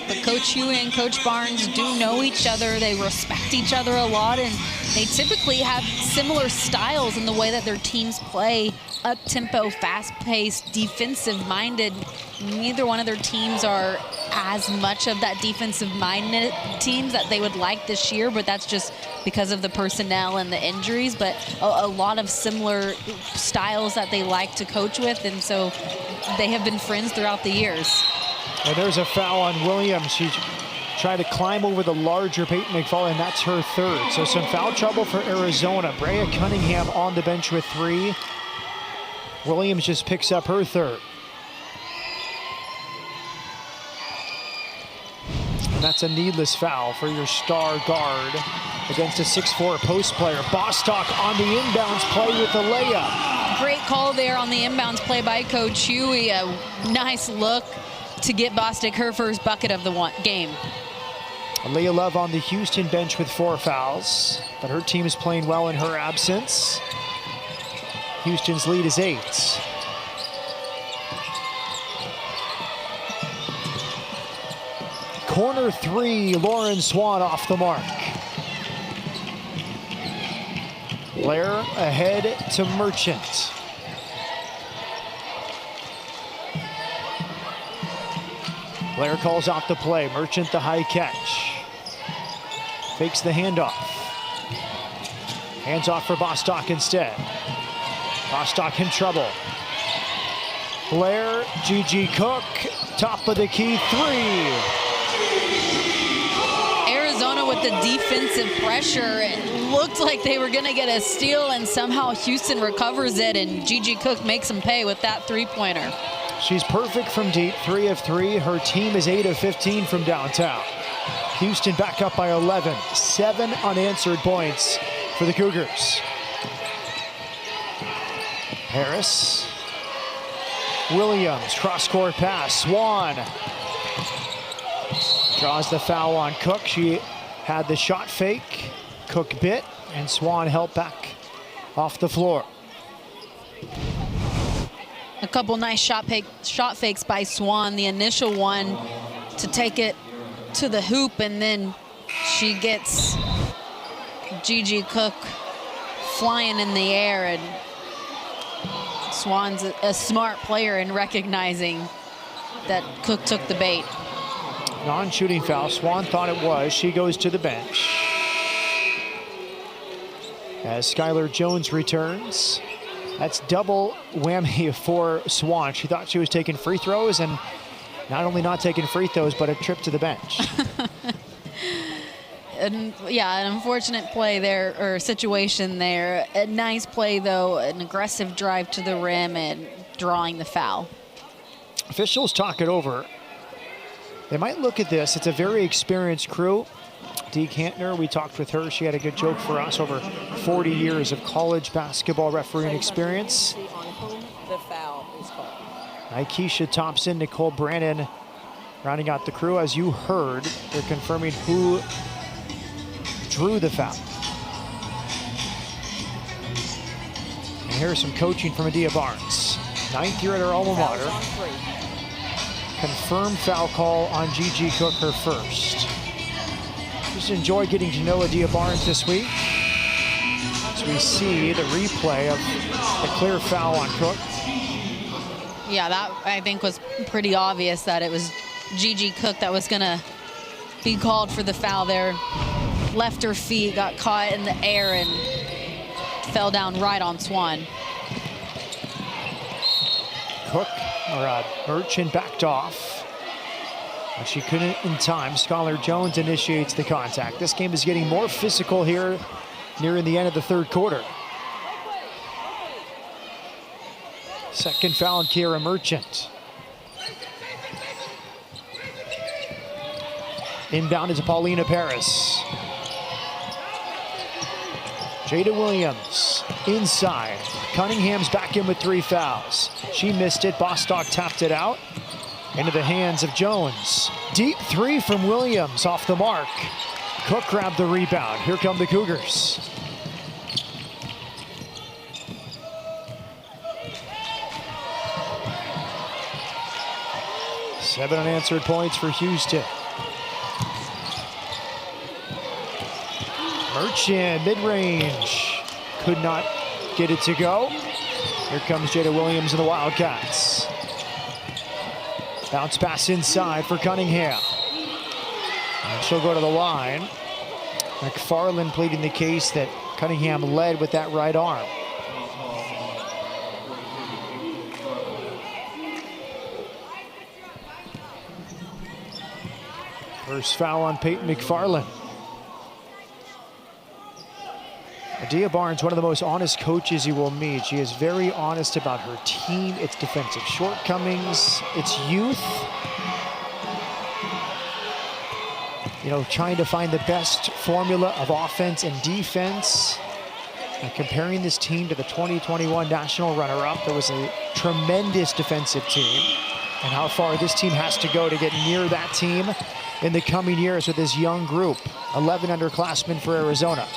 But Coach Huey and Coach Barnes do know each other. They respect each other a lot, and they typically have similar styles in the way that their teams play. Up-tempo, fast-paced, defensive-minded. Neither one of their teams are as much of that defensive-minded teams that they would like this year, but that's just because of the personnel and the injuries. But a lot of similar styles that they like to coach with, and so they have been friends throughout the years. And there's a foul on Williams. She tried to climb over the larger Peyton McFarland, and that's her 3rd. So some foul trouble for Arizona. Brea Cunningham on the bench with 3. Williams just picks up her 3rd. And that's a needless foul for your star guard against a 6'4" post player. Bostock on the inbounds play with the layup. Great call there on the inbounds play by Coach Huey. A nice look to get Bostock her first bucket of the game. Aaliyah Love on the Houston bench with 4 fouls, but her team is playing well in her absence. Houston's lead is 8. Corner 3, Lauren Swan off the mark. Blair ahead to Merchant. Blair calls out the play. Merchant the high catch. Fakes the handoff. Hands off for Bostock instead. Bostock in trouble. Blair, Gigi Cook, top of the key 3. Arizona with the defensive pressure. It looked like they were going to get a steal, and somehow Houston recovers it, and Gigi Cook makes them pay with that 3-pointer. She's perfect from deep, 3 of 3. Her team is 8 of 15 from downtown. Houston back up by 11. 7 unanswered points for the Cougars. Harris. Williams, cross-court pass. Swan draws the foul on Cook. She had the shot fake. Cook bit, and Swan helped back off the floor. A couple nice shot fakes by Swan. The initial one to take it to the hoop, and then she gets Gigi Cook flying in the air, and Swan's a smart player in recognizing that Cook took the bait. Non-shooting foul. Swan thought it was. She goes to the bench as Skylar Jones returns. That's double whammy for Swan. She thought she was taking free throws, and not only not taking free throws, but a trip to the bench. And yeah, an unfortunate play there, or situation there. A nice play, though, an aggressive drive to the rim and drawing the foul. Officials talk it over. They might look at this. It's a very experienced crew. Dee Kantner, we talked with her. She had a good joke for us. Over 40 years of college basketball refereeing experience. The foul is called. Aikisha Thompson, Nicole Brannon rounding out the crew. As you heard, they're confirming who drew the foul. And here's some coaching from Adia Barnes. 9th year at her alma mater. Confirmed foul call on Gigi Cook, her first. Just enjoy getting to know Adia Barnes this week as we see the replay of the clear foul on Cook. Yeah, that I think was pretty obvious that it was Gigi Cook that was gonna be called for the foul there. Left her feet, got caught in the air, and fell down right on Swan. Cook, or Merchant, backed off. But she couldn't in time. Skylar Jones initiates the contact. This game is getting more physical here nearing the end of the third quarter. Second foul on Kiera Merchant. Inbound is Paulina Paris. Jada Williams inside. Cunningham's back in with 3 fouls. She missed it. Bostock tapped it out. Into the hands of Jones. Deep 3 from Williams off the mark. Cook grabbed the rebound. Here come the Cougars. Seven unanswered points for Houston. Merchant, mid-range. Could not get it to go. Here comes Jada Williams and the Wildcats. Bounce pass inside for Cunningham. And she'll go to the line. McFarland pleading the case that Cunningham led with that right arm. First foul on Peyton McFarland. Adia Barnes, one of the most honest coaches you will meet. She is very honest about her team, its defensive shortcomings, its youth. You know, trying to find the best formula of offense and defense. And comparing this team to the 2021 national runner-up, there was a tremendous defensive team. And how far this team has to go to get near that team in the coming years with this young group. 11 underclassmen for Arizona.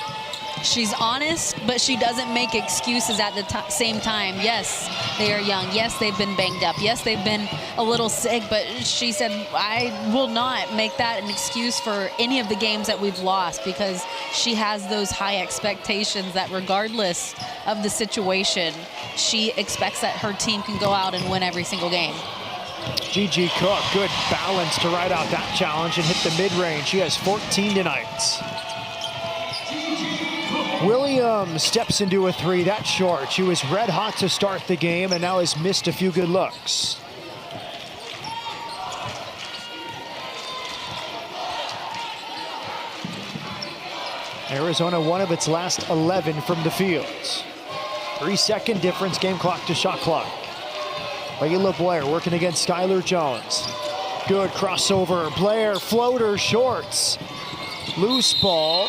She's honest, but she doesn't make excuses at the same time. Yes, they are young. Yes, they've been banged up. Yes, they've been a little sick, but she said, I will not make that an excuse for any of the games that we've lost, because she has those high expectations that regardless of the situation, she expects that her team can go out and win every single game. Gigi Cook, good balance to ride out that challenge and hit the mid-range. She has 14 tonight. Williams steps into a three. That's short. She was red hot to start the game and now has missed a few good looks. Arizona, one of its last 11 from the field. 3-second difference, game clock to shot clock. Layla Blair working against Skylar Jones. Good crossover. Blair, floater, shorts. Loose ball.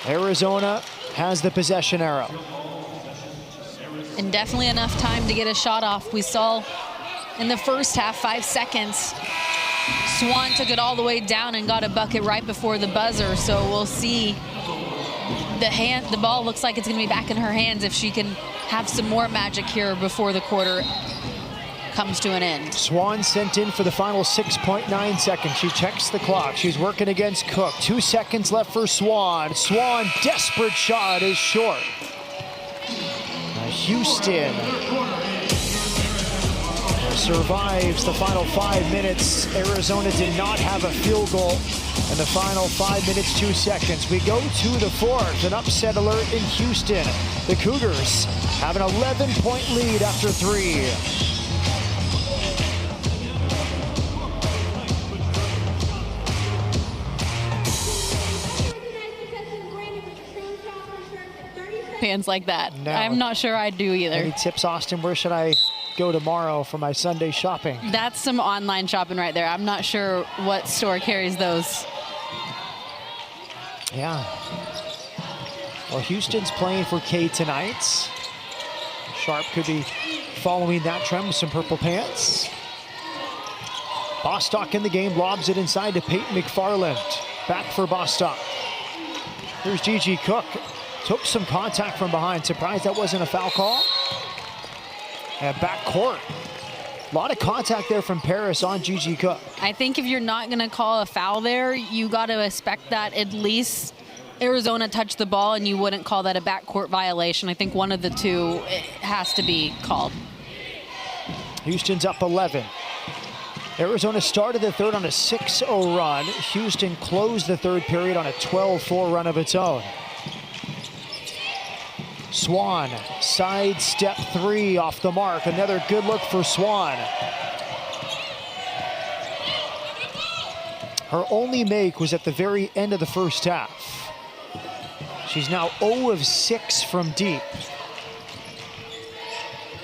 Arizona has the possession arrow. And definitely enough time to get a shot off. We saw in the first half, 5 seconds. Swan took it all the way down and got a bucket right before the buzzer. So we'll see. The ball looks like it's going to be back in her hands if she can have some more magic here before the quarter comes to an end. Swan sent in for the final 6.9 seconds. She checks the clock. She's working against Cook. 2 seconds left for Swan. Swan, desperate shot, is short. Houston survives the final 5 minutes. Arizona did not have a field goal in the final 5 minutes, 2 seconds. We go to the fourth, an upset alert in Houston. The Cougars have an 11-point lead after 3. Fans like that. No. I'm not sure I do either. Any tips, Austin? Where should I go tomorrow for my Sunday shopping? That's some online shopping right there. I'm not sure what store carries those. Yeah. Well, Houston's playing for K tonight. Sharp could be following that trend with some purple pants. Bostock in the game, lobs it inside to Peyton McFarland. Back for Bostock. Here's Gigi Cook. Took some contact from behind. Surprised that wasn't a foul call. And back court. A lot of contact there from Paris on Gigi Cook. I think if you're not going to call a foul there, you got to expect that at least Arizona touched the ball, and you wouldn't call that a backcourt violation. I think one of the two has to be called. Houston's up 11. Arizona started the third on a 6-0 run. Houston closed the third period on a 12-4 run of its own. Swan, side step 3 off the mark. Another good look for Swan. Her only make was at the very end of the first half. She's now 0 of 6 from deep.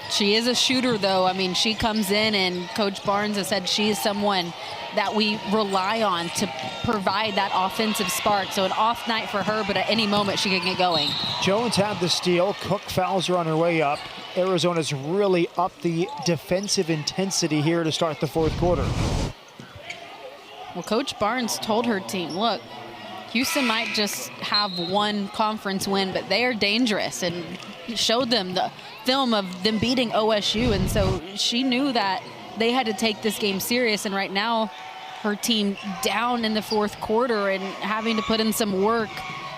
She is a shooter, though. I mean, she comes in, and Coach Barnes has said she is someone that we rely on to provide that offensive spark. So an off night for her, but at any moment she can get going. Jones had the steal. Cook fouls her on her way up. Arizona's really upped the defensive intensity here to start the fourth quarter. Well, Coach Barnes told her team, look, Houston might just have one conference win, but they are dangerous, and showed them the film of them beating OSU. And so she knew that they had to take this game serious. And right now, her team down in the fourth quarter and having to put in some work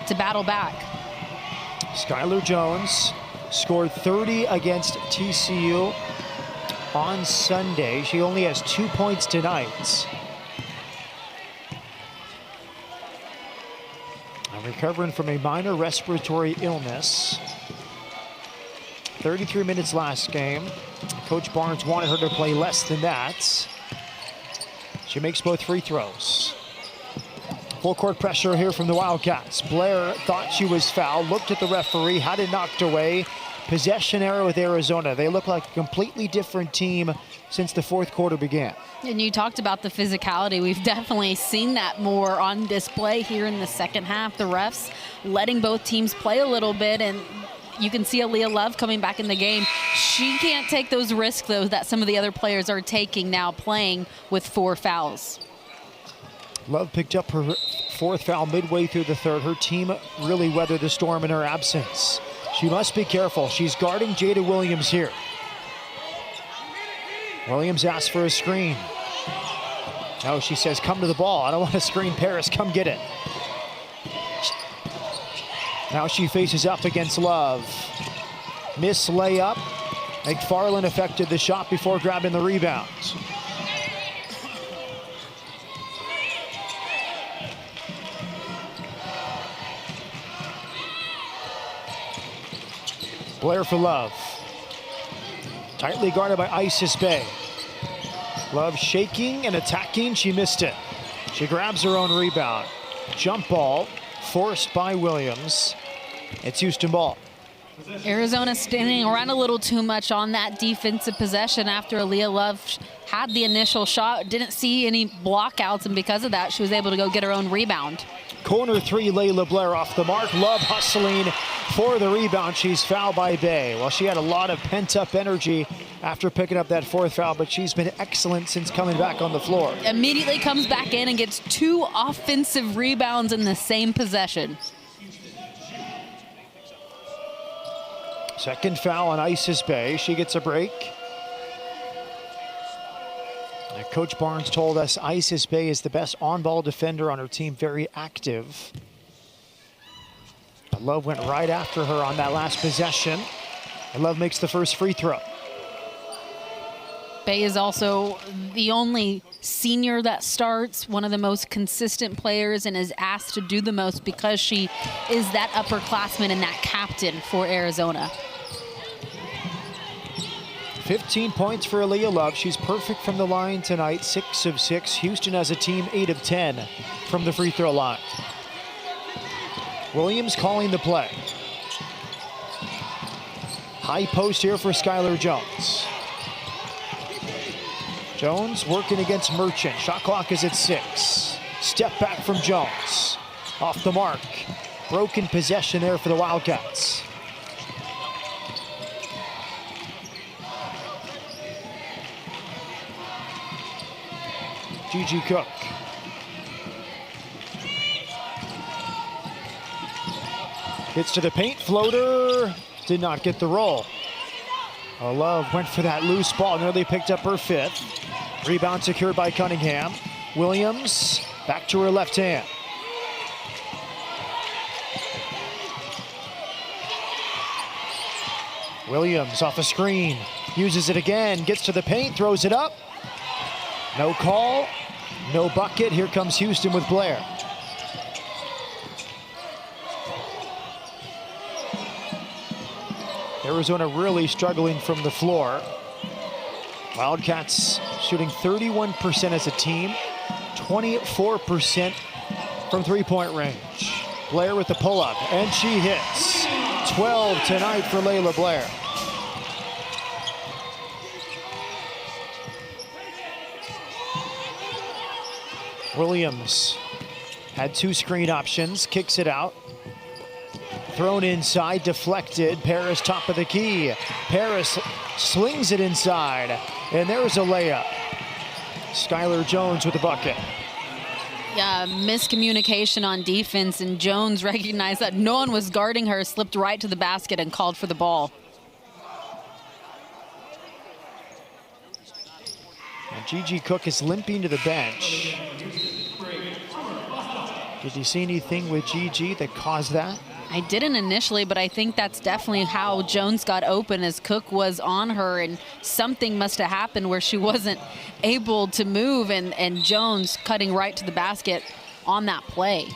to battle back. Skylar Jones scored 30 against TCU on Sunday. She only has 2 points tonight. Recovering from a minor respiratory illness. 33 minutes last game. Coach Barnes wanted her to play less than that. She makes both free throws. Full court pressure here from the Wildcats. Blair thought she was fouled, looked at the referee, had it knocked away. Possession error with Arizona. They look like a completely different team since the fourth quarter began. And you talked about the physicality. We've definitely seen that more on display here in the second half. The refs letting both teams play a little bit, and you can see Aaliyah Love coming back in the game. She can't take those risks, though, that some of the other players are taking now, playing with 4 fouls. Love picked up her 4th foul midway through the 3rd. Her team really weathered the storm in her absence. She must be careful. She's guarding Jada Williams here. Williams asks for a screen. No, she says, come to the ball. I don't want to screen Paris. Come get it. Now she faces up against Love. Miss layup. McFarland affected the shot before grabbing the rebound. Blair for Love. Tightly guarded by Isis Bay. Love shaking and attacking. She missed it. She grabs her own rebound. Jump ball forced by Williams. It's Houston ball. Arizona standing around a little too much on that defensive possession after Aaliyah Love had the initial shot. Didn't see any blockouts, and because of that, she was able to go get her own rebound. Corner 3, Layla Blair off the mark. Love hustling for the rebound. She's fouled by Bay. Well, she had a lot of pent-up energy after picking up that 4th foul, but she's been excellent since coming back on the floor. Immediately comes back in and gets 2 offensive rebounds in the same possession. Second foul on Isis Bay. She gets a break. And Coach Barnes told us Isis Bay is the best on-ball defender on her team, very active. But Love went right after her on that last possession. And Love makes the first free throw. Bay is also the only senior that starts, one of the most consistent players, and is asked to do the most because she is that upperclassman and that captain for Arizona. 15 points for Aaliyah Love. She's perfect from the line tonight, 6 of 6. Houston as a team, 8 of 10 from the free throw line. Williams calling the play. High post here for Skylar Jones. Jones working against Merchant. Shot clock is at 6. Step back from Jones. Off the mark. Broken possession there for the Wildcats. Gigi Cook. Gets to the paint, floater. Did not get the roll. Love went for that loose ball, nearly picked up her 5th. Rebound secured by Cunningham. Williams back to her left hand. Williams off a screen, uses it again, gets to the paint, throws it up. No call, no bucket. Here comes Houston with Blair. Arizona really struggling from the floor. Wildcats shooting 31% as a team, 24% from three-point range. Blair with the pull-up, and she hits. 12 tonight for Layla Blair. Williams had 2 screen options, kicks it out. Thrown inside, deflected. Paris top of the key. Paris slings it inside, and there's a layup. Skylar Jones with the bucket. Yeah, miscommunication on defense, and Jones recognized that no one was guarding her, slipped right to the basket and called for the ball. And Gigi Cook is limping to the bench. Did you see anything with Gigi that caused that? I didn't initially, but I think that's definitely how Jones got open, as Cook was on her, and something must have happened where she wasn't able to move, and Jones cutting right to the basket on that play.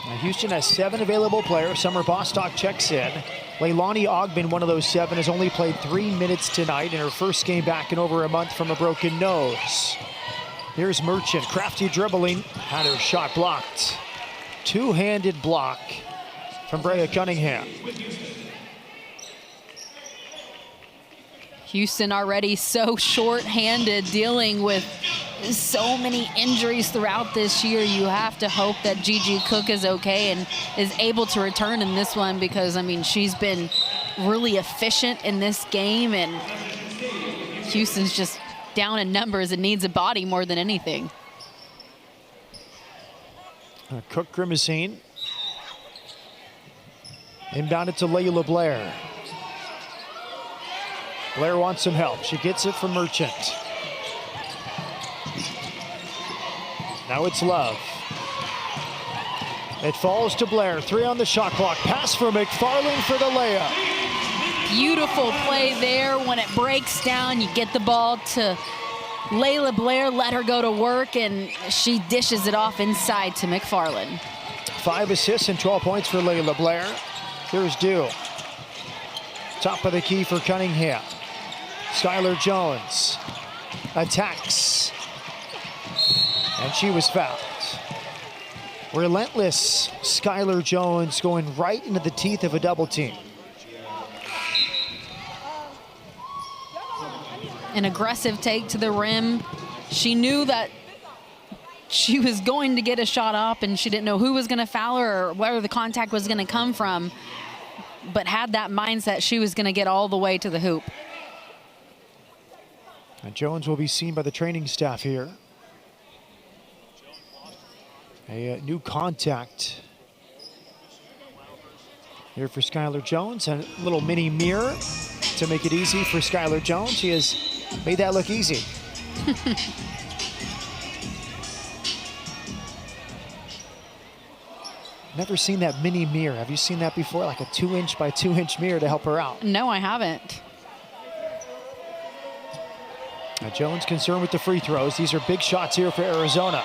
Now Houston has 7 available players. Summer Bostock checks in. Leilani Ogben, one of those 7, has only played 3 minutes tonight in her first game back in over a month from a broken nose. Here's Merchant, crafty dribbling, had her shot blocked. Two-handed block from Brea Cunningham. Houston already so short-handed, dealing with so many injuries throughout this year. You have to hope that Gigi Cook is okay and is able to return in this one, because, I mean, she's been really efficient in this game, and Houston's just down in numbers and needs a body more than anything. Cook grimacing. Inbounded to Layla Blair. Blair wants some help. She gets it from Merchant. Now it's Love. It falls to Blair. 3 on the shot clock. Pass for McFarland for the layup. Beautiful play there. When it breaks down, you get the ball to Layla Blair, let her go to work, and she dishes it off inside to McFarland. 5 assists and 12 points for Layla Blair. Here's Dew. Top of the key for Cunningham. Skylar Jones attacks. And she was fouled. Relentless Skylar Jones going right into the teeth of a double team. An aggressive take to the rim. She knew that she was going to get a shot up, and she didn't know who was going to foul her or where the contact was going to come from, but had that mindset she was going to get all the way to the hoop. And Jones will be seen by the training staff here. A new contact here for Skylar Jones. And a little mini mirror to make it easy for Skylar Jones. She has made that look easy. Never seen that mini mirror. Have you seen that before? Like a 2-inch by 2-inch mirror to help her out. No, I haven't. Now Jones concerned with the free throws. These are big shots here for Arizona.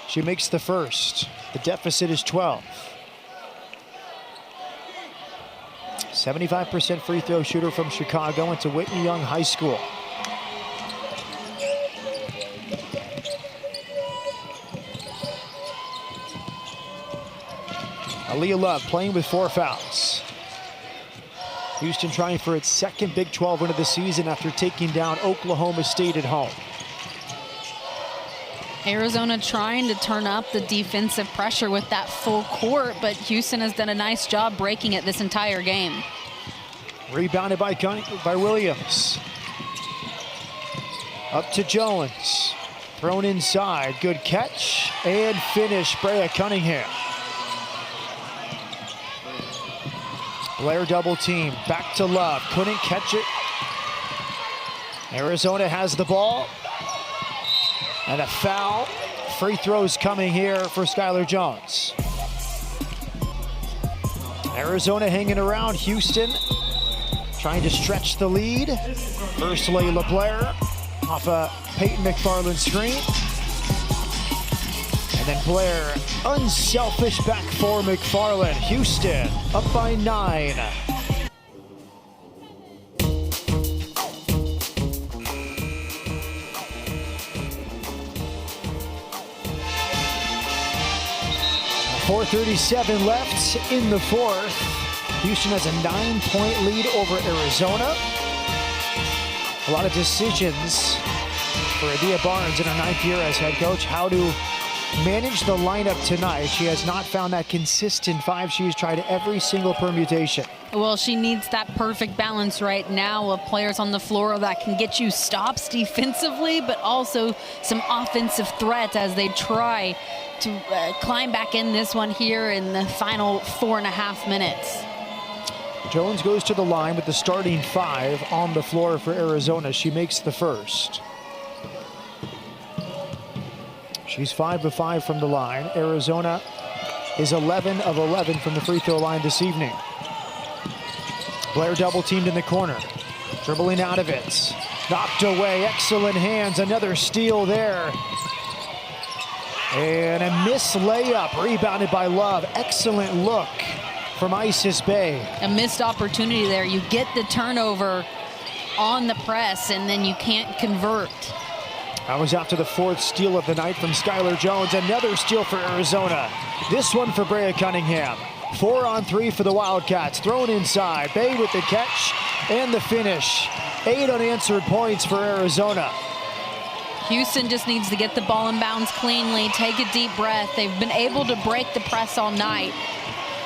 She makes the first. The deficit is 12. 75% free throw shooter from Chicago, went to Whitney Young High School. Aaliyah Love playing with 4 fouls. Houston trying for its second Big 12 win of the season after taking down Oklahoma State at home. Arizona trying to turn up the defensive pressure with that full court, but Houston has done a nice job breaking it this entire game. Rebounded by Williams. Up to Jones. Thrown inside. Good catch and finish. Brea Cunningham. Blair double team. Back to Love. Couldn't catch it. Arizona has the ball. And a foul. Free throws coming here for Skylar Jones. Arizona hanging around. Houston trying to stretch the lead. First Layla Blair off a Peyton McFarland screen. And then Blair, unselfish back for McFarland. Houston up by 9. .437 left in the fourth. Houston has a 9-point lead over Arizona. A lot of decisions for Adia Barnes in her 9th year as head coach. How to manage the lineup tonight. She has not found that consistent 5. She has tried every single permutation. Well, she needs that perfect balance right now of players on the floor that can get you stops defensively, but also some offensive threats as they try to climb back in this one here in the final 4.5 minutes. Jones goes to the line with the starting 5 on the floor for Arizona. She makes the first. She's 5 of 5 from the line. Arizona is 11 of 11 from the free throw line this evening. Blair double teamed in the corner. Dribbling out of it. Knocked away. Excellent hands. Another steal there. And a missed layup. Rebounded by Love. Excellent look from Isis Bay. A missed opportunity there. You get the turnover on the press and then you can't convert. That was after the 4th steal of the night from Skylar Jones. Another steal for Arizona. This one for Brea Cunningham. 4 on 3 for the Wildcats. Thrown inside. Bay with the catch and the finish. 8 unanswered points for Arizona. Houston just needs to get the ball in bounds cleanly, take a deep breath. They've been able to break the press all night.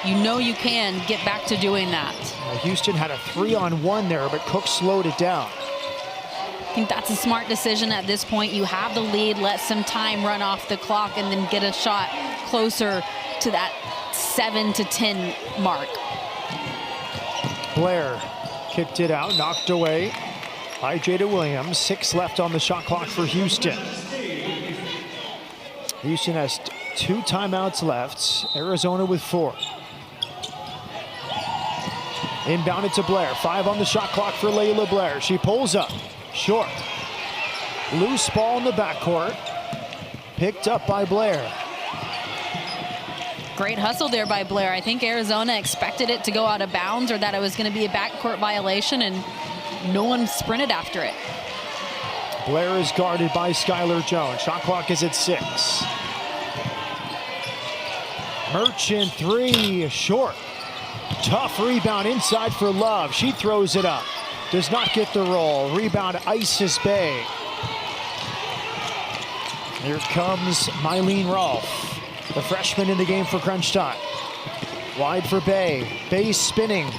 You know you can get back to doing that. Houston had a 3-on-1 there, but Cook slowed it down. I think that's a smart decision at this point. You have the lead, let some time run off the clock, and then get a shot closer to that 7 to 10 mark. Blair kicked it out, knocked away by Jada Williams. 6 left on the shot clock for Houston. Houston has 2 timeouts left. Arizona with 4. Inbounded to Blair. 5 on the shot clock for Layla Blair. She pulls up. Short. Loose ball in the backcourt. Picked up by Blair. Great hustle there by Blair. I think Arizona expected it to go out of bounds or that it was going to be a backcourt violation, and no one sprinted after it. Blair is guarded by Skylar Jones. Shot clock is at 6. Merchant 3, short. Tough rebound inside for Love. She throws it up. Does not get the roll. Rebound Isis Bay. Here comes Mylene Rolfe, the freshman in the game for crunch time. Wide for Bay. Bay spinning.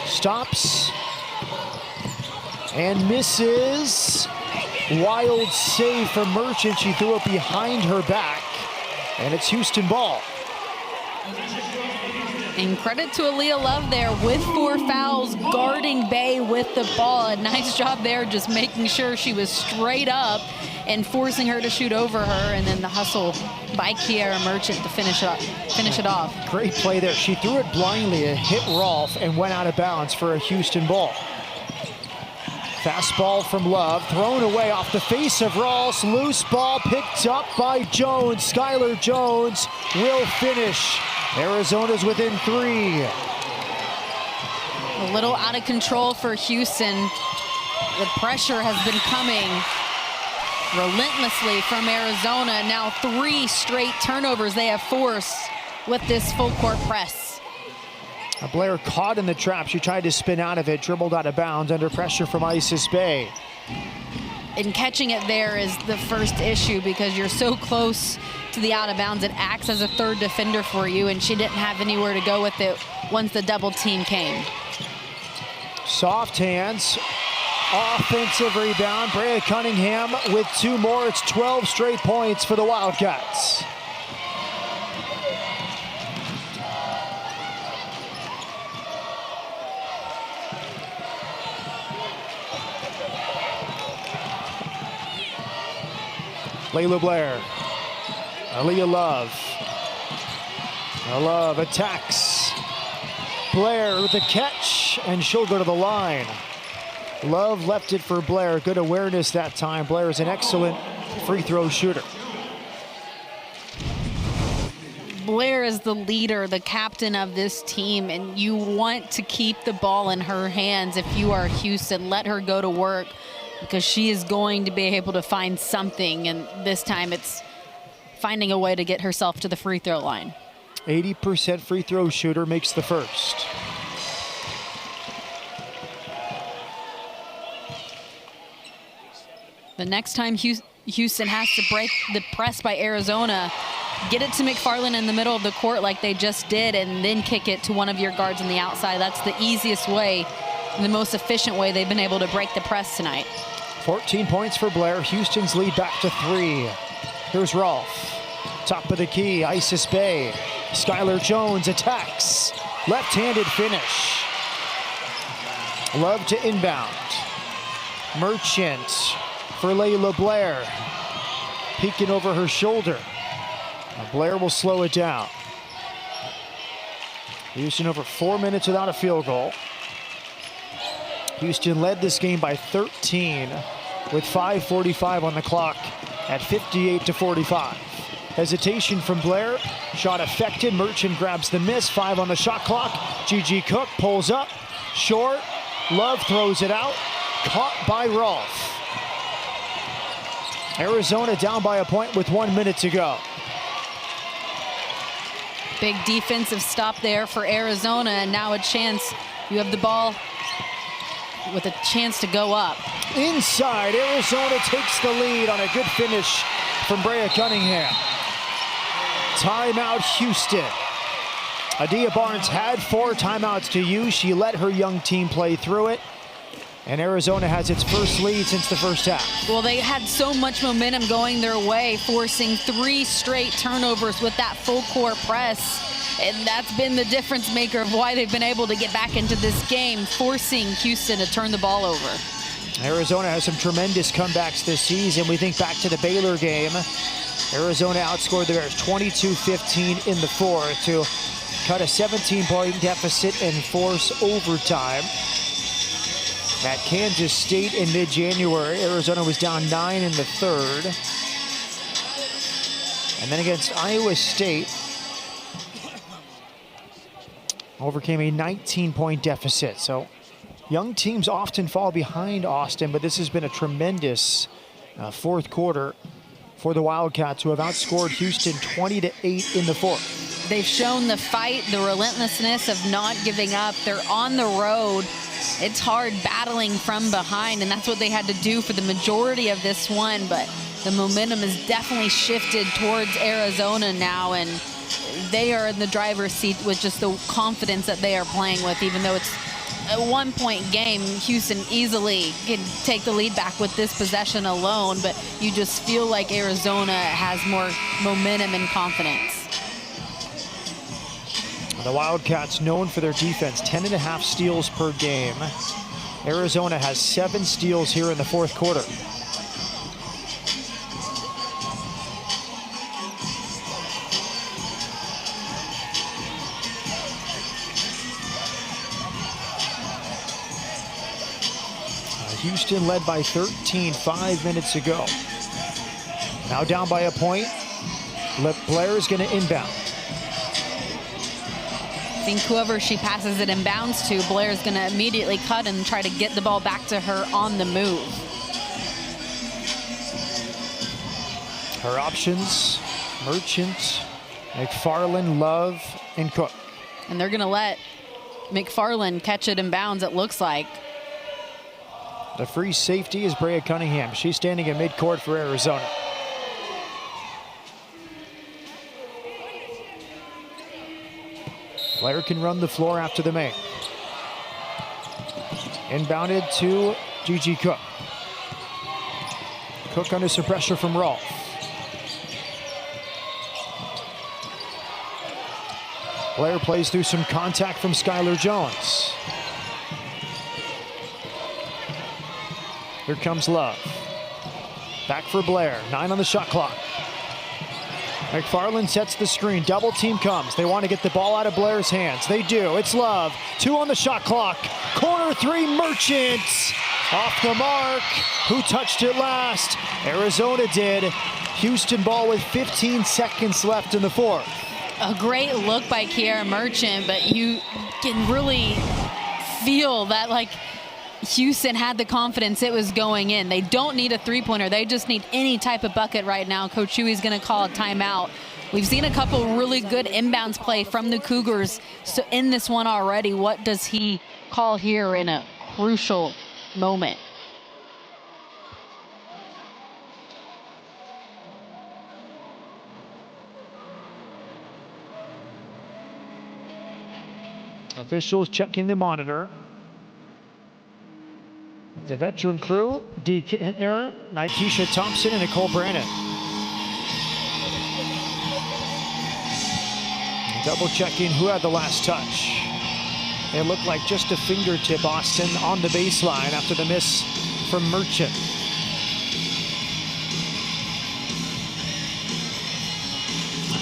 Stops. And misses. Wild save from Merchant. She threw it behind her back. And it's Houston ball. And credit to Aaliyah Love there with 4 fouls, guarding Bay with the ball. A nice job there, just making sure she was straight up and forcing her to shoot over her. And then the hustle by Kiara Merchant to finish it off. Great play there. She threw it blindly. It hit Rolfe and went out of bounds for a Houston ball. Fastball from Love, thrown away off the face of Rolfe. Loose ball picked up by Jones. Skylar Jones will finish. Arizona's within 3. A little out of control for Houston. The pressure has been coming relentlessly from Arizona. Now 3 straight turnovers they have forced with this full court press. Blair caught in the trap. She tried to spin out of it, dribbled out of bounds under pressure from Isis Bay. And catching it there is the first issue because you're so close to the out of bounds. It acts as a third defender for you, and she didn't have anywhere to go with it once the double team came. Soft hands. Offensive rebound. Brea Cunningham with 2 more. It's 12 straight points for the Wildcats. Layla Blair. Aaliyah Love. Love attacks. Blair with the catch, and she'll go to the line. Love left it for Blair. Good awareness that time. Blair is an excellent free throw shooter. Blair is the leader, the captain of this team, and you want to keep the ball in her hands if you are Houston. Let her go to work because she is going to be able to find something, and this time it's finding a way to get herself to the free throw line. 80% free throw shooter makes the first. The next time Houston has to break the press by Arizona, get it to McFarland in the middle of the court like they just did, and then kick it to one of your guards on the outside. That's the easiest way and the most efficient way they've been able to break the press tonight. 14 points for Blair. Houston's lead back to 3. Here's Rolfe. Top of the key, Isis Bay. Skylar Jones attacks. Left-handed finish. Love to inbound. Merchant for Layla Blair. Peeking over her shoulder. Blair will slow it down. Houston over 4 minutes without a field goal. Houston led this game by 13 with 5:45 on the clock at 58-45. Hesitation from Blair. Shot affected. Merchant grabs the miss. 5 on the shot clock. Gigi Cook pulls up. Short. Love throws it out. Caught by Rolfe. Arizona down by a point with 1 minute to go. Big defensive stop there for Arizona, and now a chance. You have the ball with a chance to go up. Inside, Arizona takes the lead on a good finish from Brea Cunningham. Timeout, Houston. Adia Barnes had 4 timeouts to use. She let her young team play through it. And Arizona has its first lead since the first half. Well, they had so much momentum going their way, forcing 3 straight turnovers with that full court press. And that's been the difference maker of why they've been able to get back into this game, forcing Houston to turn the ball over. Arizona has some tremendous comebacks this season. We think back to the Baylor game. Arizona outscored the Bears 22-15 in the fourth to cut a 17-point deficit and force overtime. At Kansas State in mid-January, Arizona was down 9 in the third. And then against Iowa State, overcame a 19-point deficit. So young teams often fall behind Austin, but this has been a tremendous fourth quarter for the Wildcats, who have outscored Houston 20-8 in the fourth. They've shown the fight, the relentlessness of not giving up. They're on the road. It's hard battling from behind, and that's what they had to do for the majority of this one, but the momentum has definitely shifted towards Arizona now, and they are in the driver's seat with just the confidence that they are playing with. Even though it's a 1-point game, Houston easily can take the lead back with this possession alone, but you just feel like Arizona has more momentum and confidence. The Wildcats, known for their defense, 10.5 steals per game. Arizona has 7 steals here in the fourth quarter. Houston led by 13 5 minutes ago. Now down by a point. Blair is going to inbound. I think whoever she passes it inbounds to, Blair's going to immediately cut and try to get the ball back to her on the move. Her options, Merchant, McFarland, Love, and Cook. And they're going to let McFarland catch it in bounds, it looks like. The free safety is Brea Cunningham. She's standing in midcourt for Arizona. Blair can run the floor after the make. Inbounded to Gigi Cook. Cook under some pressure from Rolfe. Blair plays through some contact from Skylar Jones. Here comes Love. Back for Blair, 9 on the shot clock. McFarland sets the screen, double team comes. They want to get the ball out of Blair's hands. They do, it's Love. 2 on the shot clock. Corner 3, Merchant. Off the mark. Who touched it last? Arizona did. Houston ball with 15 seconds left in the fourth. A great look by Kiara Merchant, but you can really feel that, like, Houston had the confidence it was going in. They don't need a three-pointer. They just need any type of bucket right now. Coach Huey's going to call a timeout. We've seen a couple really good inbounds play from the Cougars so in this one already. What does he call here in a crucial moment? Officials checking the monitor. The veteran crew, Dee Kittner, Nikesha Thompson, and Nicole Brannon. Double checking who had the last touch. It looked like just a fingertip, Austin, on the baseline after the miss from Merchant.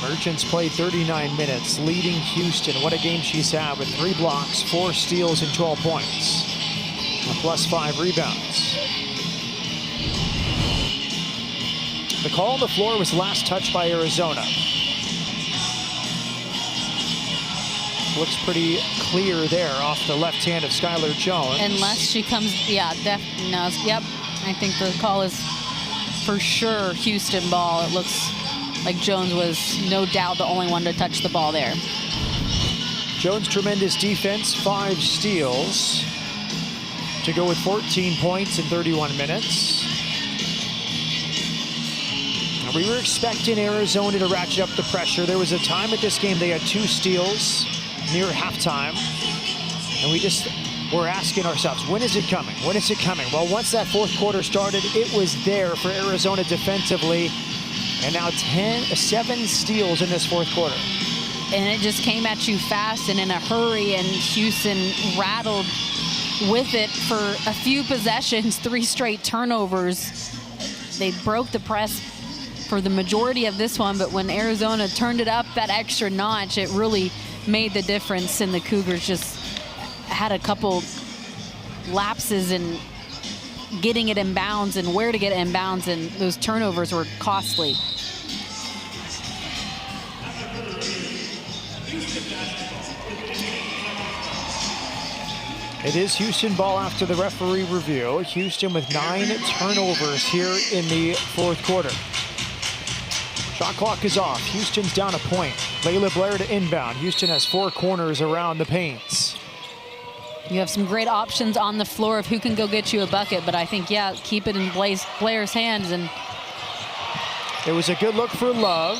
Merchant's played 39 minutes, leading Houston. What a game she's had with 3 blocks, 4 steals, and 12 points. +5 rebounds. The call on the floor was last touched by Arizona. Looks pretty clear there off the left hand of Skylar Jones. Unless she comes, yeah, yep. I think the call is for sure Houston ball. It looks like Jones was no doubt the only one to touch the ball there. Jones' tremendous defense, 5 steals to go with 14 points in 31 minutes. And we were expecting Arizona to ratchet up the pressure. There was a time at this game they had 2 steals near halftime, and we just we're asking ourselves, when is it coming? When is it coming? Well, once that fourth quarter started, it was there for Arizona defensively. And now 7 steals in this fourth quarter. And it just came at you fast and in a hurry, and Houston rattled with it for a few possessions, 3 straight turnovers. They broke the press for the majority of this one, but when Arizona turned it up that extra notch, it really made the difference, and the Cougars just had a couple lapses in getting it in bounds and where to get it in bounds, and those turnovers were costly. It is Houston ball after the referee review. Houston with 9 turnovers here in the fourth quarter. Shot clock is off. Houston's down a point. Layla Blair to inbound. Houston has 4 corners around the paints. You have some great options on the floor of who can go get you a bucket, but I think, yeah, keep it in Blair's hands. And it was a good look for Love.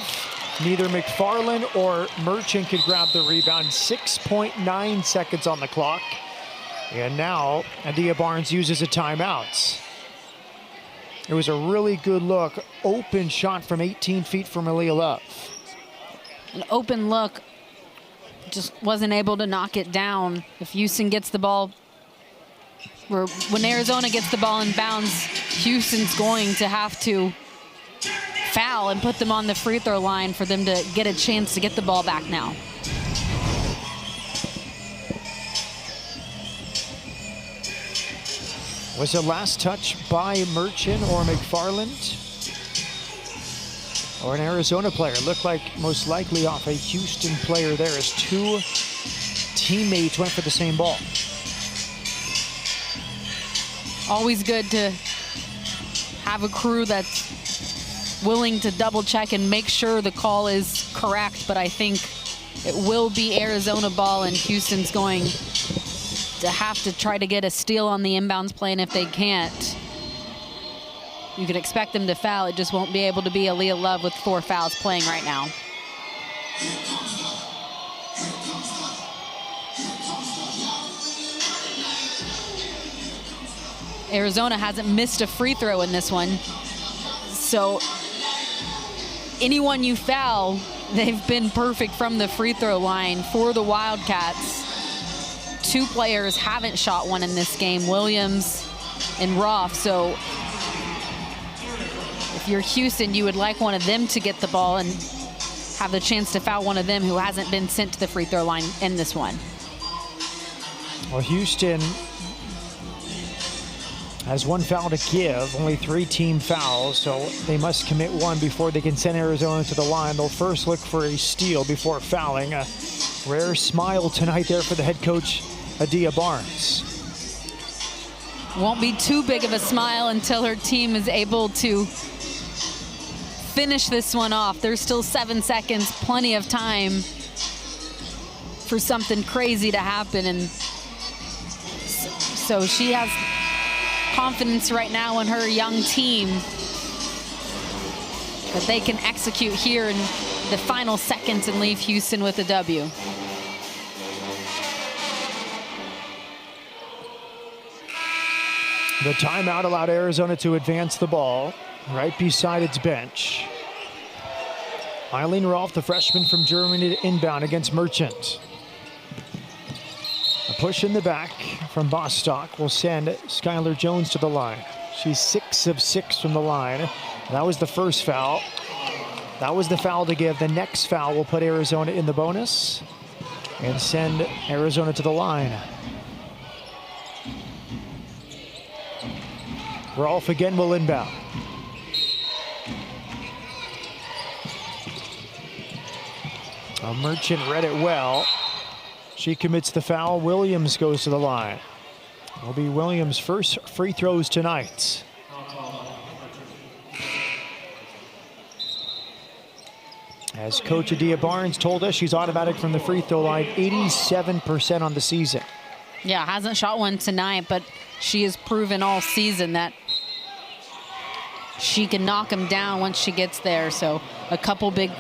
Neither McFarland or Merchant could grab the rebound. 6.9 seconds on the clock. And now Adia Barnes uses a timeout. It was a really good look. Open shot from 18 feet from Aaliyah Love. An open look, just wasn't able to knock it down. If Houston gets the ball, or when Arizona gets the ball in bounds, Houston's going to have to foul and put them on the free throw line for them to get a chance to get the ball back now. Was the last touch by Merchant or McFarland? Or an Arizona player? Looked like most likely off a Houston player there, as 2 teammates went for the same ball. Always good to have a crew that's willing to double check and make sure the call is correct, but I think it will be Arizona ball, and Houston's going to have to try to get a steal on the inbounds play, and if they can't, you can expect them to foul. It just won't be able to be Aaliyah Love with 4 fouls playing right now. Arizona hasn't missed a free throw in this one, so anyone you foul, they've been perfect from the free throw line for the Wildcats. 2 players haven't shot one in this game, Williams and Roth. So if you're Houston, you would like one of them to get the ball and have the chance to foul one of them who hasn't been sent to the free throw line in this one. Well, Houston has 1 foul to give, only 3 team fouls, so they must commit 1 before they can send Arizona to the line. They'll first look for a steal before fouling. A rare smile tonight there for the head coach, Adia Barnes. Won't be too big of a smile until her team is able to finish this one off. There's still 7 seconds, plenty of time for something crazy to happen, and so she has confidence right now in her young team that they can execute here in the final seconds and leave Houston with a W. The timeout allowed Arizona to advance the ball right beside its bench. Eileen Rolfe, the freshman from Germany, to inbound against Merchant. A push in the back from Bostock will send Skylar Jones to the line. She's 6 of 6 from the line. That was the first foul. That was the foul to give. The next foul will put Arizona in the bonus and send Arizona to the line. Rolfe again will inbound. A Merchant read it well. She commits the foul. Williams goes to the line. Will be Williams' first free throws tonight. As Coach Adia Barnes told us, she's automatic from the free throw line, 87% on the season. Yeah, hasn't shot one tonight, but she has proven all season that she can knock them down once she gets there. So a couple big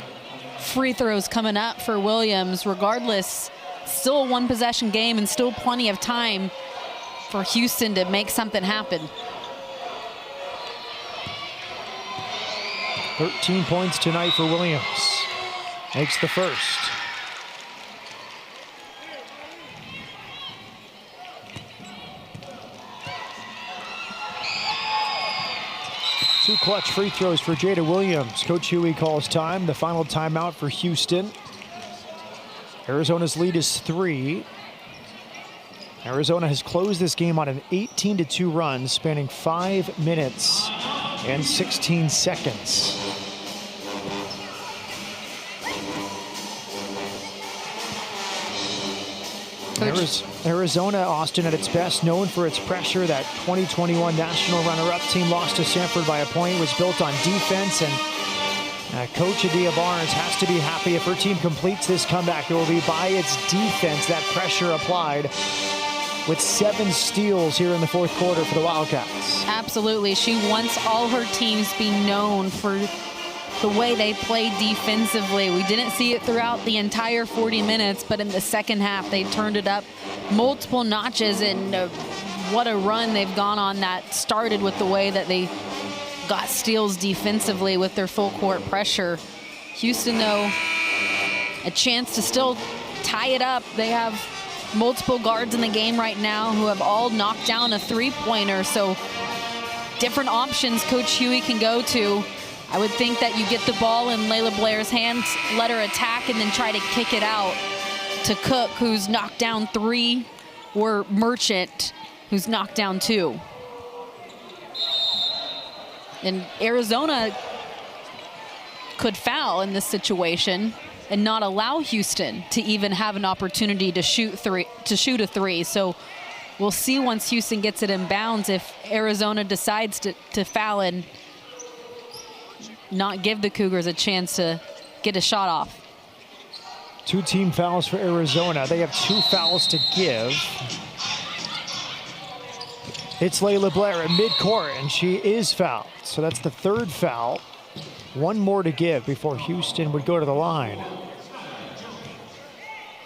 free throws coming up for Williams. Regardless, still a 1-possession game and still plenty of time for Houston to make something happen. 13 points tonight for Williams. Makes the first. Two clutch free throws for Jada Williams. Coach Huey calls time. The final timeout for Houston. Arizona's lead is 3. Arizona has closed this game on an 18-2 run spanning 5 minutes and 16 seconds. Arizona, Austin, at its best, known for its pressure. That 2021 national runner-up team lost to Sanford by a point. Was built on defense, and Coach Adia Barnes has to be happy if her team completes this comeback. It will be by its defense, that pressure applied, with 7 steals here in the fourth quarter for the Wildcats. Absolutely. She wants all her teams to be known for the way they play defensively. We didn't see it throughout the entire 40 minutes, but in the second half, they turned it up multiple notches, and what a run they've gone on. That started with the way that they got steals defensively with their full court pressure. Houston, though, a chance to still tie it up. They have multiple guards in the game right now who have all knocked down a three-pointer, so different options Coach Huey can go to. I would think that you get the ball in Layla Blair's hands, let her attack, and then try to kick it out to Cook, who's knocked down 3, or Merchant, who's knocked down 2. And Arizona could foul in this situation and not allow Houston to even have an opportunity to shoot a three. So we'll see once Houston gets it in bounds if Arizona decides to foul and not give the Cougars a chance to get a shot off. 2 team fouls for Arizona. They have 2 fouls to give. It's Layla Blair at midcourt, and she is fouled. So that's the 3rd foul. 1 more to give before Houston would go to the line.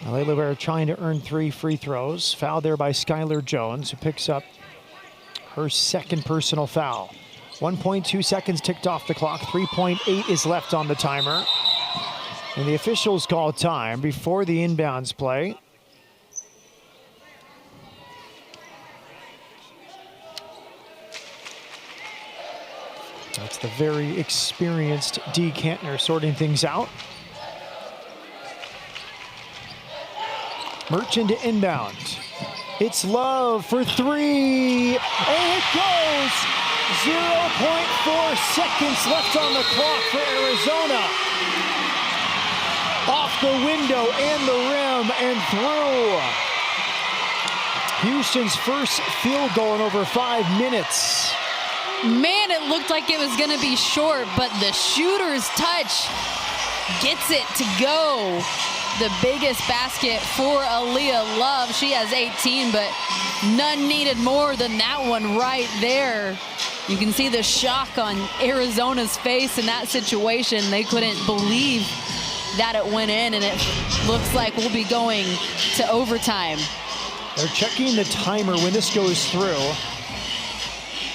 Now Layla Blair trying to earn 3 free throws. Fouled there by Skylar Jones, who picks up her 2nd personal foul. 1.2 seconds ticked off the clock. 3.8 is left on the timer. And the officials call time before the inbounds play. That's the very experienced Dee Kantner sorting things out. Merchant to inbound. It's Love for 3, and it goes! 0.4 seconds left on the clock for Arizona. Off the window and the rim and through. Houston's first field goal in over 5 minutes. Man, it looked like it was going to be short, but the shooter's touch gets it to go. The biggest basket for Aaliyah Love. She has 18, but none needed more than that one right there. You can see the shock on Arizona's face in that situation. They couldn't believe that it went in, and it looks like we'll be going to overtime. They're checking the timer when this goes through.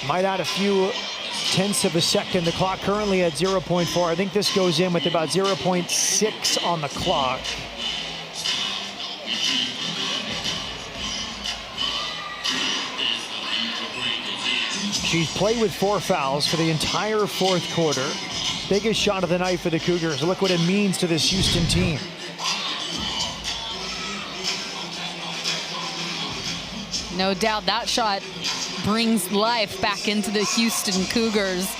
Might add a few tenths of a second. The clock currently at 0.4. I think this goes in with about 0.6 on the clock. She's played with 4 fouls for the entire fourth quarter. Biggest shot of the night for the Cougars. Look what it means to this Houston team. No doubt that shot brings life back into the Houston Cougars.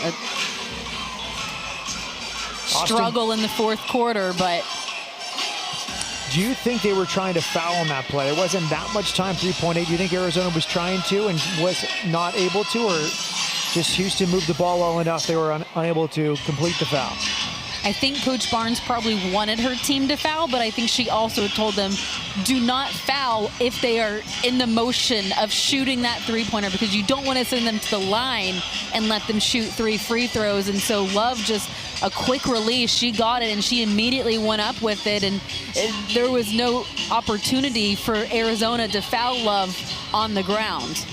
A struggle in the fourth quarter, but... Do you think they were trying to foul on that play? It wasn't that much time, 3.8. Do you think Arizona was trying to and was not able to, or just Houston moved the ball well enough they were unable to complete the foul? I think Coach Barnes probably wanted her team to foul, but I think she also told them, do not foul if they are in the motion of shooting that three-pointer, because you don't want to send them to the line and let them shoot 3 free throws. And so Love, just a quick release, she got it and she immediately went up with it, and there was no opportunity for Arizona to foul Love on the ground.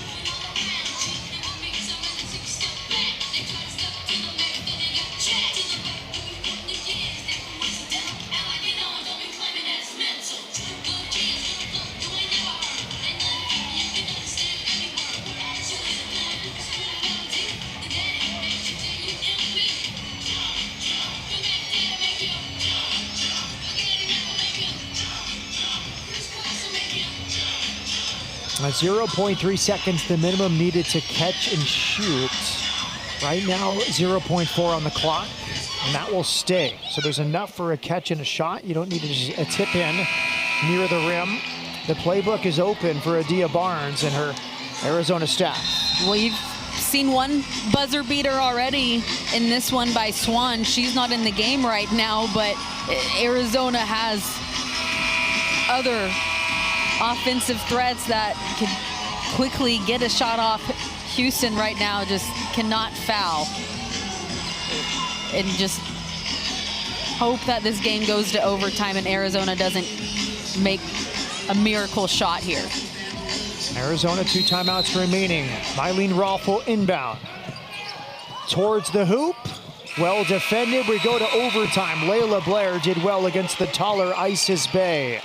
At 0.3 seconds, the minimum needed to catch and shoot. Right now, 0.4 on the clock, and that will stay. So there's enough for a catch and a shot. You don't need a tip in near the rim. The playbook is open for Adia Barnes and her Arizona staff. We've seen one buzzer beater already in this one by Swan. She's not in the game right now, but Arizona has other offensive threats that could quickly get a shot off. Houston right now just cannot foul. And just hope that this game goes to overtime and Arizona doesn't make a miracle shot here. Arizona, 2 timeouts remaining. Mylene Rolfel inbound. Towards the hoop. Well defended. We go to overtime. Layla Blair did well against the taller Isis Bay.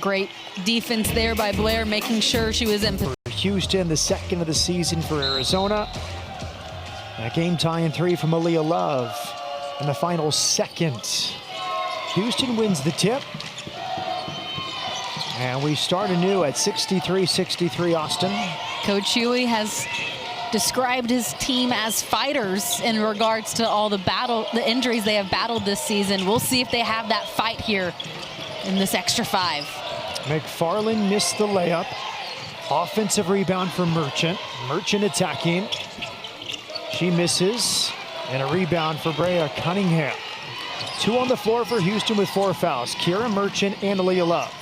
Great defense there by Blair, making sure she was in. Houston, the second of the season for Arizona. And a game tying 3 from Aaliyah Love in the final second. Houston wins the tip. And we start anew at 63-63, Austin. Coach Huey has described his team as fighters in regards to all the injuries they have battled this season. We'll see if they have that fight here in this extra 5. McFarland missed the layup. Offensive rebound for Merchant. Merchant attacking. She misses. And a rebound for Brea Cunningham. 2 on the floor for Houston with 4 fouls. Kira Merchant and Aaliyah Love.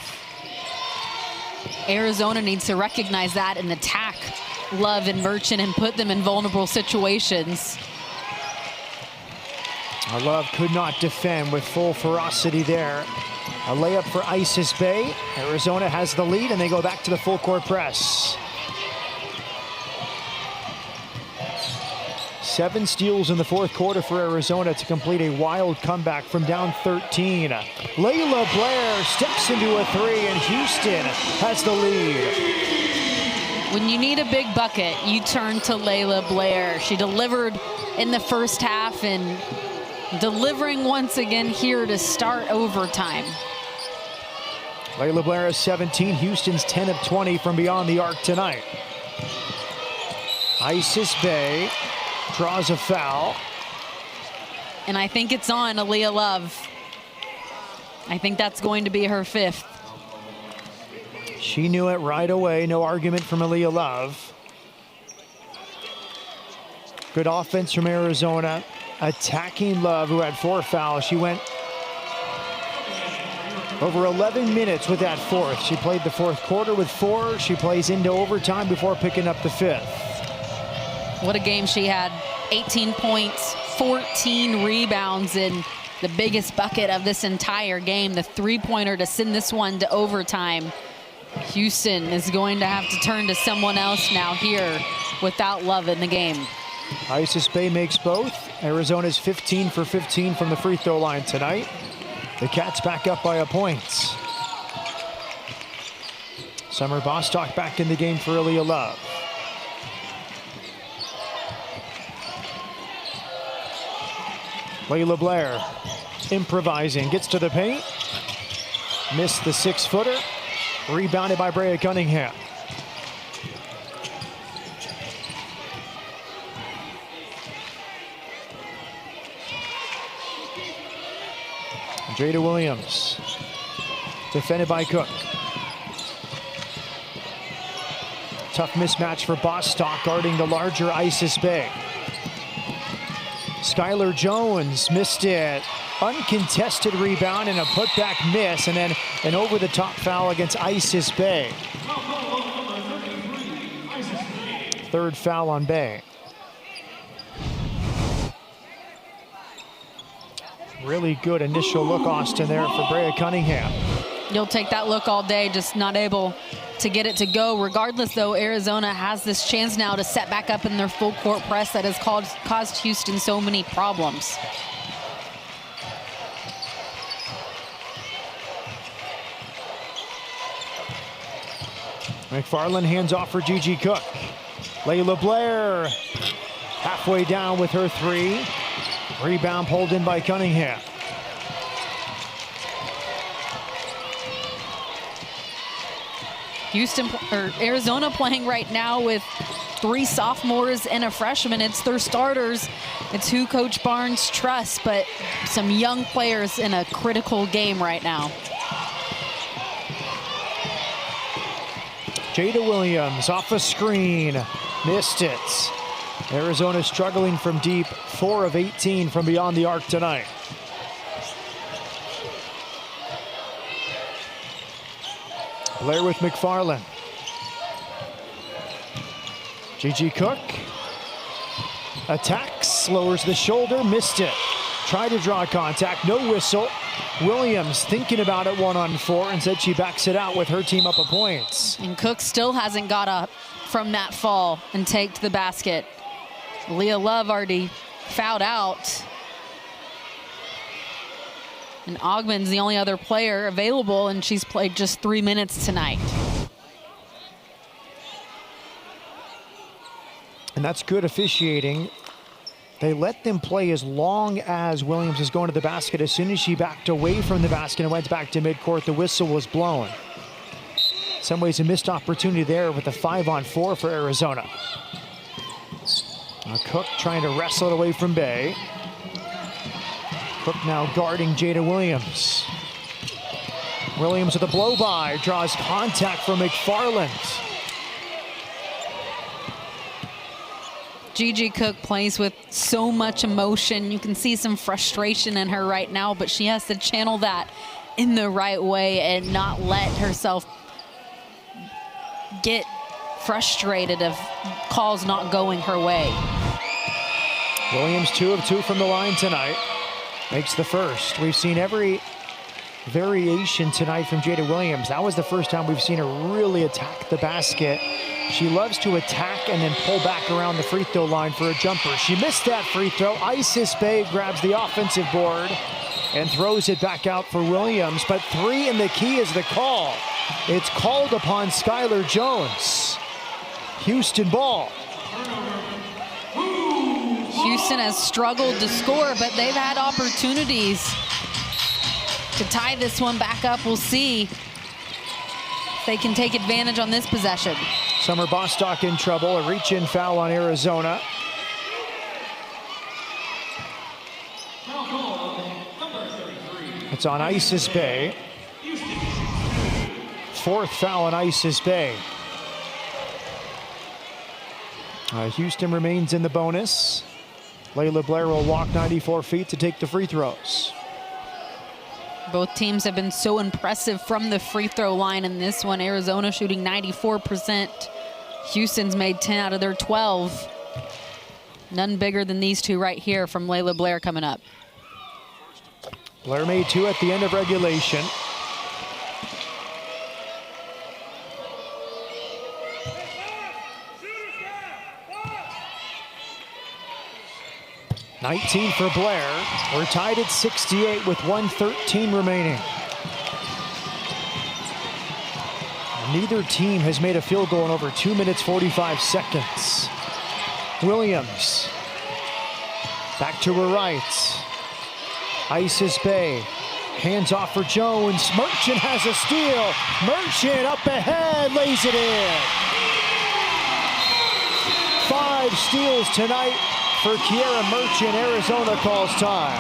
Arizona needs to recognize that and attack Love and Merchant and put them in vulnerable situations. Love could not defend with full ferocity there. A layup for Isis Bay. Arizona has the lead, and they go back to the full court press. 7 steals in the 4th quarter for Arizona to complete a wild comeback from down 13. Layla Blair steps into a 3, and Houston has the lead. When you need a big bucket, you turn to Layla Blair. She delivered in the first half and delivering once again here to start overtime. Layla Blair is 17. Houston's 10 of 20 from beyond the arc tonight. Isis Bay draws a foul. And I think it's on Aaliyah Love. I think that's going to be her 5th. She knew it right away. No argument from Aaliyah Love. Good offense from Arizona. Attacking Love, who had 4 fouls. She went over 11 minutes with that 4th. She played the 4th quarter with 4. She plays into overtime before picking up the 5th. What a game she had. 18 points, 14 rebounds, and the biggest bucket of this entire game, the 3-pointer to send this one to overtime. Houston is going to have to turn to someone else now here without Love in the game. Isis Bay makes both. Arizona's 15 for 15 from the free throw line tonight. The Cats back up by a point. Summer Bostock back in the game for Aaliyah Love. Layla Blair improvising, gets to the paint. Missed the 6-footer. Rebounded by Brea Cunningham. Jada Williams, defended by Cook. Tough mismatch for Bostock, guarding the larger Isis Bay. Skylar Jones missed it. Uncontested rebound and a putback miss, and then an over-the-top foul against Isis Bay. Third foul on Bay. Really good initial look, Austin, there for Brea Cunningham. You'll take that look all day, just not able to get it to go. Regardless, though, Arizona has this chance now to set back up in their full court press that has caused Houston so many problems. McFarland hands off for Gigi Cook. Layla Blair halfway down with her three. Rebound pulled in by Cunningham. Arizona playing right now with 3 sophomores and a freshman. It's their starters. It's who Coach Barnes trusts, but some young players in a critical game right now. Jada Williams off a screen, missed it. Arizona struggling from deep, 4 of 18 from beyond the arc tonight. Blair with McFarland. Gigi Cook attacks, lowers the shoulder, missed it. Tried to draw contact, no whistle. Williams thinking about it 1-on-4 and said she backs it out with her team up a points. And Cook still hasn't got up from that fall and take to the basket. Leah Love already fouled out. And Ogman's the only other player available, and she's played just 3 minutes tonight. And that's good officiating. They let them play as long as Williams is going to the basket. As soon as she backed away from the basket and went back to midcourt, the whistle was blown. In some ways, a missed opportunity there with the 5-on-4 for Arizona. Cook trying to wrestle it away from Bay. Cook now guarding Jada Williams. Williams with a blow-by, draws contact from McFarland. Gigi Cook plays with so much emotion. You can see some frustration in her right now, but she has to channel that in the right way and not let herself get frustrated of calls not going her way. Williams 2 of 2 from the line tonight. Makes the first. We've seen every variation tonight from Jada Williams. That was the first time we've seen her really attack the basket. She loves to attack and then pull back around the free throw line for a jumper. She missed that free throw. Isis Bay grabs the offensive board and throws it back out for Williams. But 3 in the key is the call. It's called upon Skylar Jones. Houston ball. Houston has struggled to score, but they've had opportunities to tie this one back up. We'll see if they can take advantage on this possession. Summer Bostock in trouble. A reach-in foul on Arizona. It's on Isis Bay. 4th foul on Isis Bay. Houston remains in the bonus. Layla Blair will walk 94 feet to take the free throws. Both teams have been so impressive from the free throw line in this one. Arizona shooting 94%. Houston's made 10 out of their 12. None bigger than these two right here from Layla Blair coming up. Blair made 2 at the end of regulation. $19 for Blair. We're tied at 68 with 1:13 remaining. Neither team has made a field goal in over 2 minutes, 45 seconds. Williams. Back to her right. Isis Bay. Hands off for Jones. Merchant has a steal. Merchant up ahead, lays it in. 5 steals tonight for Kiera Merchant. Arizona calls time.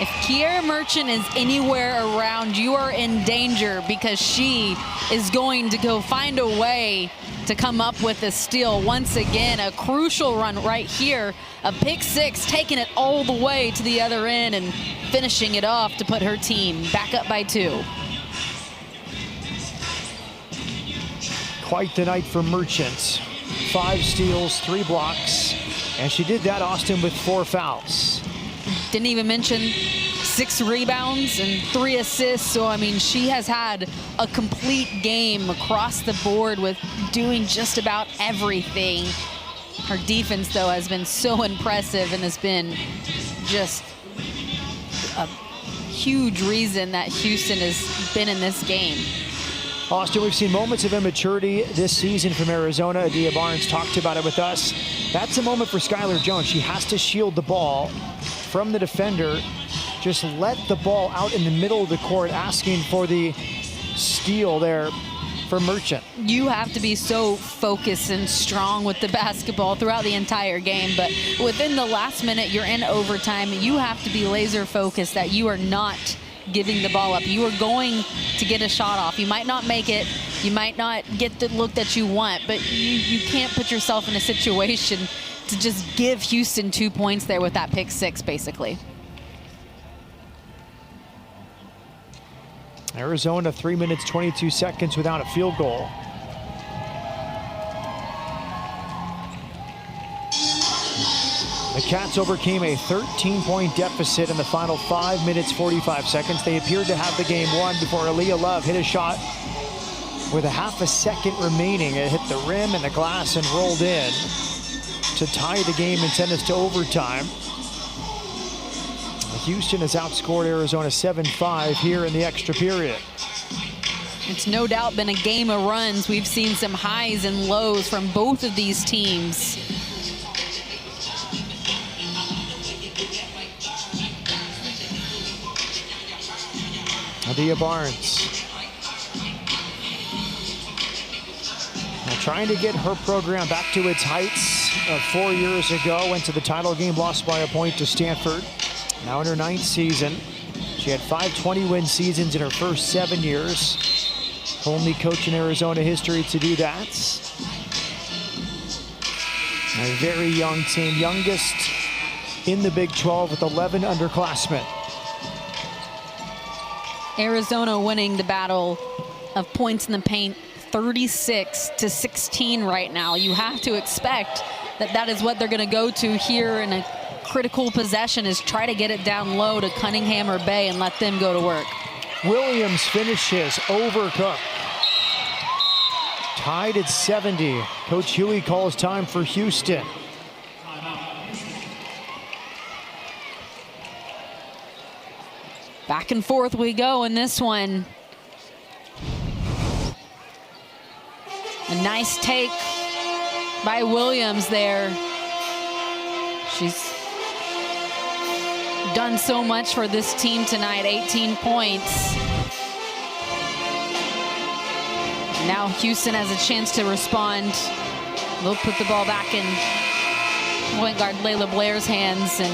If Kiera Merchant is anywhere around, you are in danger, because she is going to go find a way to come up with a steal. Once again, a crucial run right here. A pick six, taking it all the way to the other end and finishing it off to put her team back up by 2. Quite the night for Merchant. 5 steals, 3 blocks, and she did that, Austin, with 4 fouls. Didn't even mention 6 rebounds and 3 assists. So, I mean, she has had a complete game across the board with doing just about everything. Her defense, though, has been so impressive and has been just a huge reason that Houston has been in this game. Austin, we've seen moments of immaturity this season from Arizona. Adia Barnes talked about it with us. That's a moment for Skylar Jones. She has to shield the ball from the defender. Just let the ball out in the middle of the court, asking for the steal there for Merchant. You have to be so focused and strong with the basketball throughout the entire game, but within the last minute, you're in overtime. You have to be laser focused that you are not giving the ball up. You are going to get a shot off. You might not make it. You might not get the look that you want, but you can't put yourself in a situation to just give Houston 2 points there with that pick six, basically. Arizona 3 minutes, 22 seconds without a field goal. The Cats overcame a 13-point deficit in the final 5 minutes, 45 seconds. They appeared to have the game won before Aaliyah Love hit a shot with a half a second remaining. It hit the rim and the glass and rolled in to tie the game and send us to overtime. Houston has outscored Arizona 7-5 here in the extra period. It's no doubt been a game of runs. We've seen some highs and lows from both of these teams. Adia Barnes. Now trying to get her program back to its heights of 4 years ago. Went to the title game, lost by a point to Stanford. Now in her 9th season. She had 5 20-win seasons in her first 7 years. Only coach in Arizona history to do that. A very young team, youngest in the Big 12 with 11 underclassmen. Arizona winning the battle of points in the paint 36-16 right now. You have to expect that that is what they're going to go to here in a critical possession, is try to get it down low to Cunningham or Bay and let them go to work. Williams finishes over Cook. Tied at 70. Coach Huey calls time for Houston. Back and forth we go in this one. A nice take by Williams there. She's done so much for this team tonight, 18 points. Now Houston has a chance to respond. They'll put the ball back in point guard Layla Blair's hands and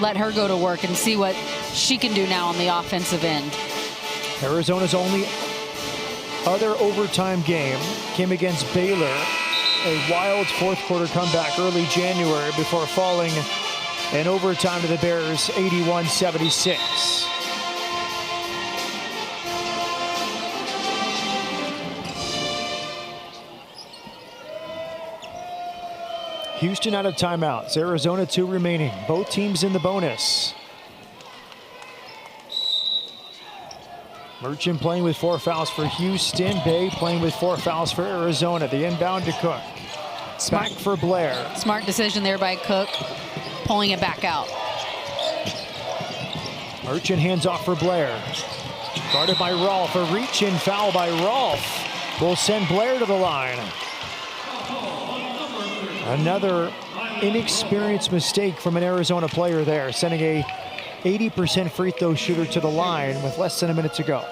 let her go to work and see what she can do now on the offensive end. Arizona's only other overtime game came against Baylor. A wild fourth quarter comeback early January before falling in overtime to the Bears, 81-76. Houston out of timeouts. Arizona 2 remaining. Both teams in the bonus. Merchant playing with 4 fouls for Houston. Bay playing with 4 fouls for Arizona. The inbound to Cook. Smart Back for Blair. Smart decision there by Cook, pulling it back out. Merchant hands off for Blair. Guarded by Rolfe. A reach-in foul by Rolfe will send Blair to the line. Another inexperienced mistake from an Arizona player there, sending a 80% free throw shooter to the line with less than a minute to go.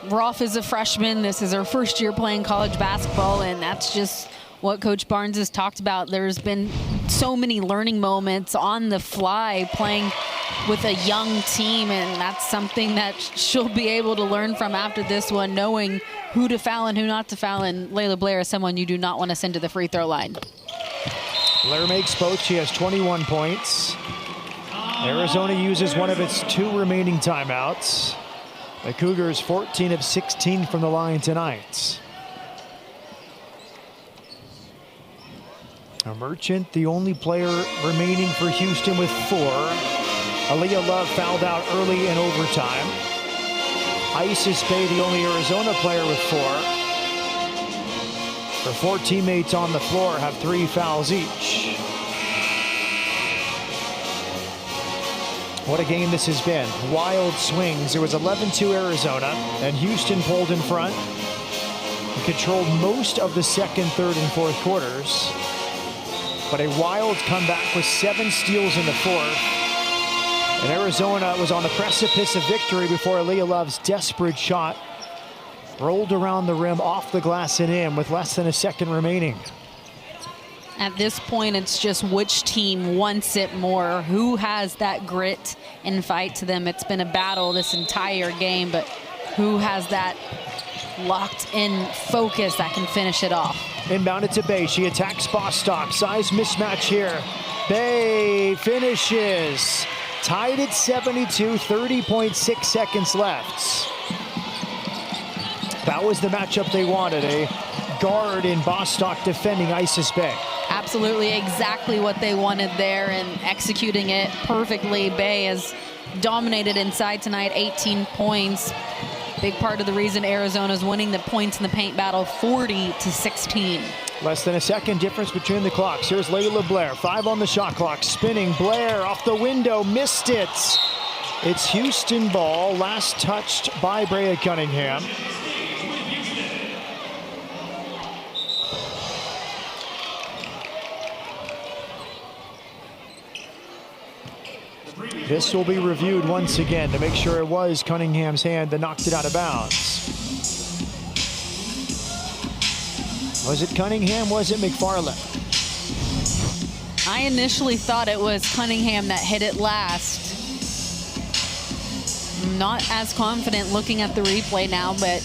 Rolfe is a freshman. This is her first year playing college basketball, and that's just what Coach Barnes has talked about. There's been so many learning moments on the fly, playing with a young team, and that's something that she'll be able to learn from after this one, knowing who to foul and who not to foul. And Layla Blair is someone you do not want to send to the free throw line. Blair makes both. She has 21 points. Arizona uses one of its 2 remaining timeouts. The Cougars 14 of 16 from the line tonight. A Merchant, the only player remaining for Houston with 4. Aaliyah Love fouled out early in overtime. Isis Bay, the only Arizona player with 4. Her 4 teammates on the floor have 3 fouls each. What a game this has been. Wild swings. It was 11-2 Arizona, and Houston pulled in front and controlled most of the second, third, and fourth quarters. But a wild comeback with 7 steals in the fourth. And Arizona was on the precipice of victory before Aaliyah Love's desperate shot rolled around the rim, off the glass and in with less than a second remaining. At this point, it's just which team wants it more, who has that grit and fight to them. It's been a battle this entire game, but who has that locked in focus that can finish it off. Inbounded to Bay. She attacks Bostock. Size mismatch here. Bay finishes. Tied at 72, 30.6 seconds left. That was the matchup they wanted. A guard in Bostock defending Isis Bay. Absolutely exactly what they wanted there, and executing it perfectly. Bay has dominated inside tonight, 18 points. Big part of the reason Arizona's winning the points in the paint battle, 40-16. Less than a second difference between the clocks. Here's Layla Blair, 5 on the shot clock. Spinning, Blair off the window, missed it. It's Houston ball, last touched by Brea Cunningham. This will be reviewed once again to make sure it was Cunningham's hand that knocked it out of bounds. Was it Cunningham? Was it McFarland? I initially thought it was Cunningham that hit it last. Not as confident looking at the replay now, but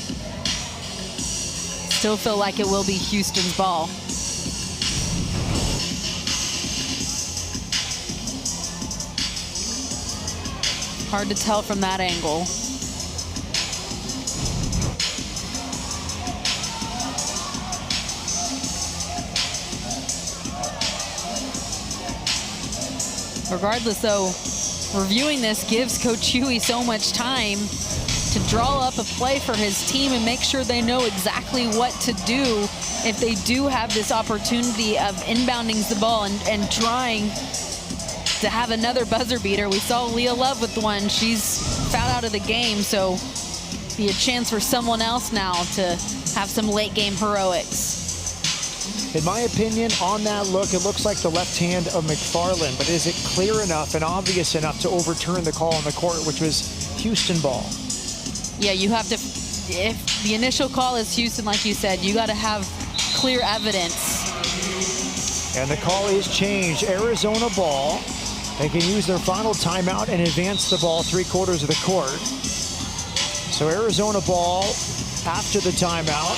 still feel like it will be Houston's ball. Hard to tell from that angle. Regardless, though, reviewing this gives Coach Huey so much time to draw up a play for his team and make sure they know exactly what to do if they do have this opportunity of inbounding the ball and trying to have another buzzer beater. We saw Leah Love with one. She's fouled out of the game, so be a chance for someone else now to have some late game heroics. In my opinion, on that look, it looks like the left hand of McFarland, but is it clear enough and obvious enough to overturn the call on the court, which was Houston ball? Yeah, you have to, if the initial call is Houston, like you said, you got to have clear evidence. And the call is changed. Arizona ball. They can use their final timeout and advance the ball 3/4 of the court. So Arizona ball after the timeout.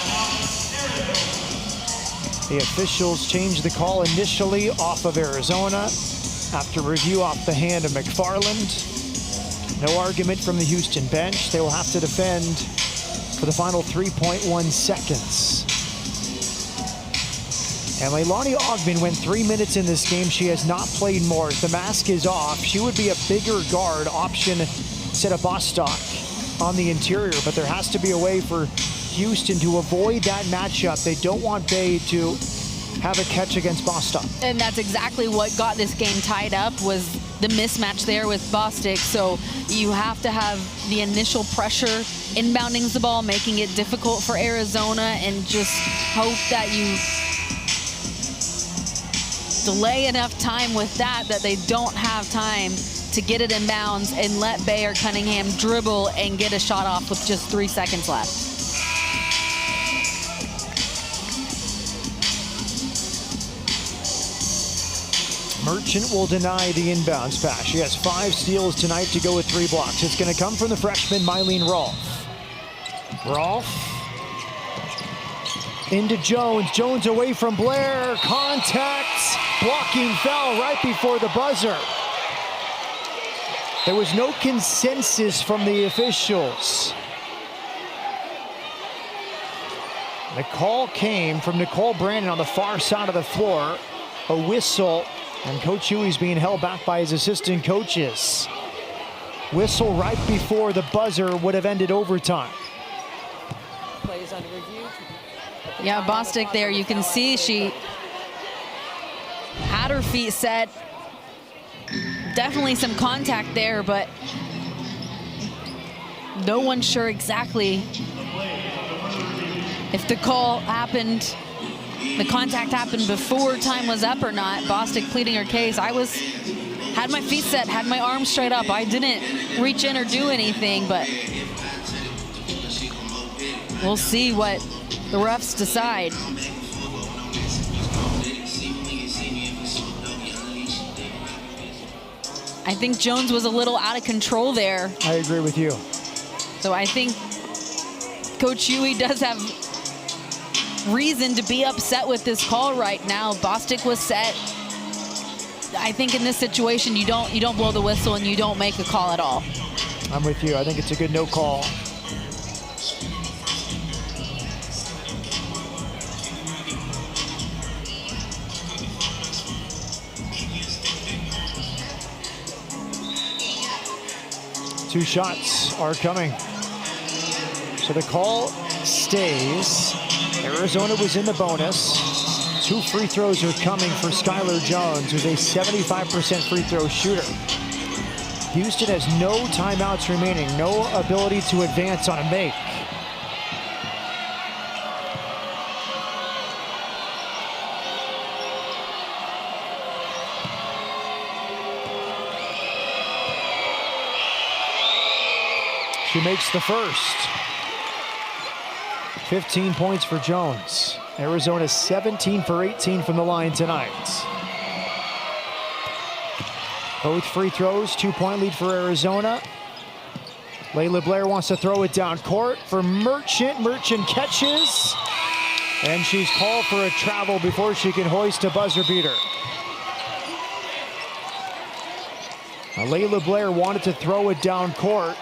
The officials changed the call initially off of Arizona after review off the hand of McFarland. No argument from the Houston bench. They will have to defend for the final 3.1 seconds. And Leilani Ogden went 3 minutes in this game. She has not played more. The mask is off. She would be a bigger guard option instead of Bostock on the interior, but there has to be a way for Houston to avoid that matchup. They don't want Bay to have a catch against Bostock. And that's exactly what got this game tied up, was the mismatch there with Bostock. So you have to have the initial pressure inbounding the ball, making it difficult for Arizona, and just hope that you delay enough time with that they don't have time to get it in bounds and let Bay or Cunningham dribble and get a shot off with just 3 seconds left. Merchant will deny the inbounds pass. She has 5 steals tonight to go with 3 blocks. It's going to come from the freshman, Mylene Rolfe. Rolfe into Jones. Jones away from Blair. Contact. Blocking foul right before the buzzer. There was no consensus from the officials. The call came from Nicole Brandon on the far side of the floor. A whistle, and Coach Huey's being held back by his assistant coaches. Whistle right before the buzzer would have ended overtime. Plays under review. Yeah, Bostic there, you can see she had her feet set. Definitely some contact there, but no one's sure exactly if the call happened, the contact happened before time was up or not. Bostic pleading her case. Had my feet set, had my arms straight up. I didn't reach in or do anything, but we'll see what the refs decide. I think Jones was a little out of control there. I agree with you. So I think Coach Huey does have reason to be upset with this call right now. Bostic was set. I think in this situation, you don't blow the whistle and you don't make a call at all. I'm with you. I think it's a good no call. Two shots are coming. So the call stays. Arizona was in the bonus. 2 free throws are coming for Skylar Jones, who's a 75% free throw shooter. Houston has no timeouts remaining, no ability to advance on a make. She makes the first. 15 points for Jones. Arizona 17 for 18 from the line tonight. Both free throws, 2-point lead for Arizona. Layla Blair wants to throw it down court for Merchant. Merchant catches, and she's called for a travel before she can hoist a buzzer beater. Layla Blair wanted to throw it down court.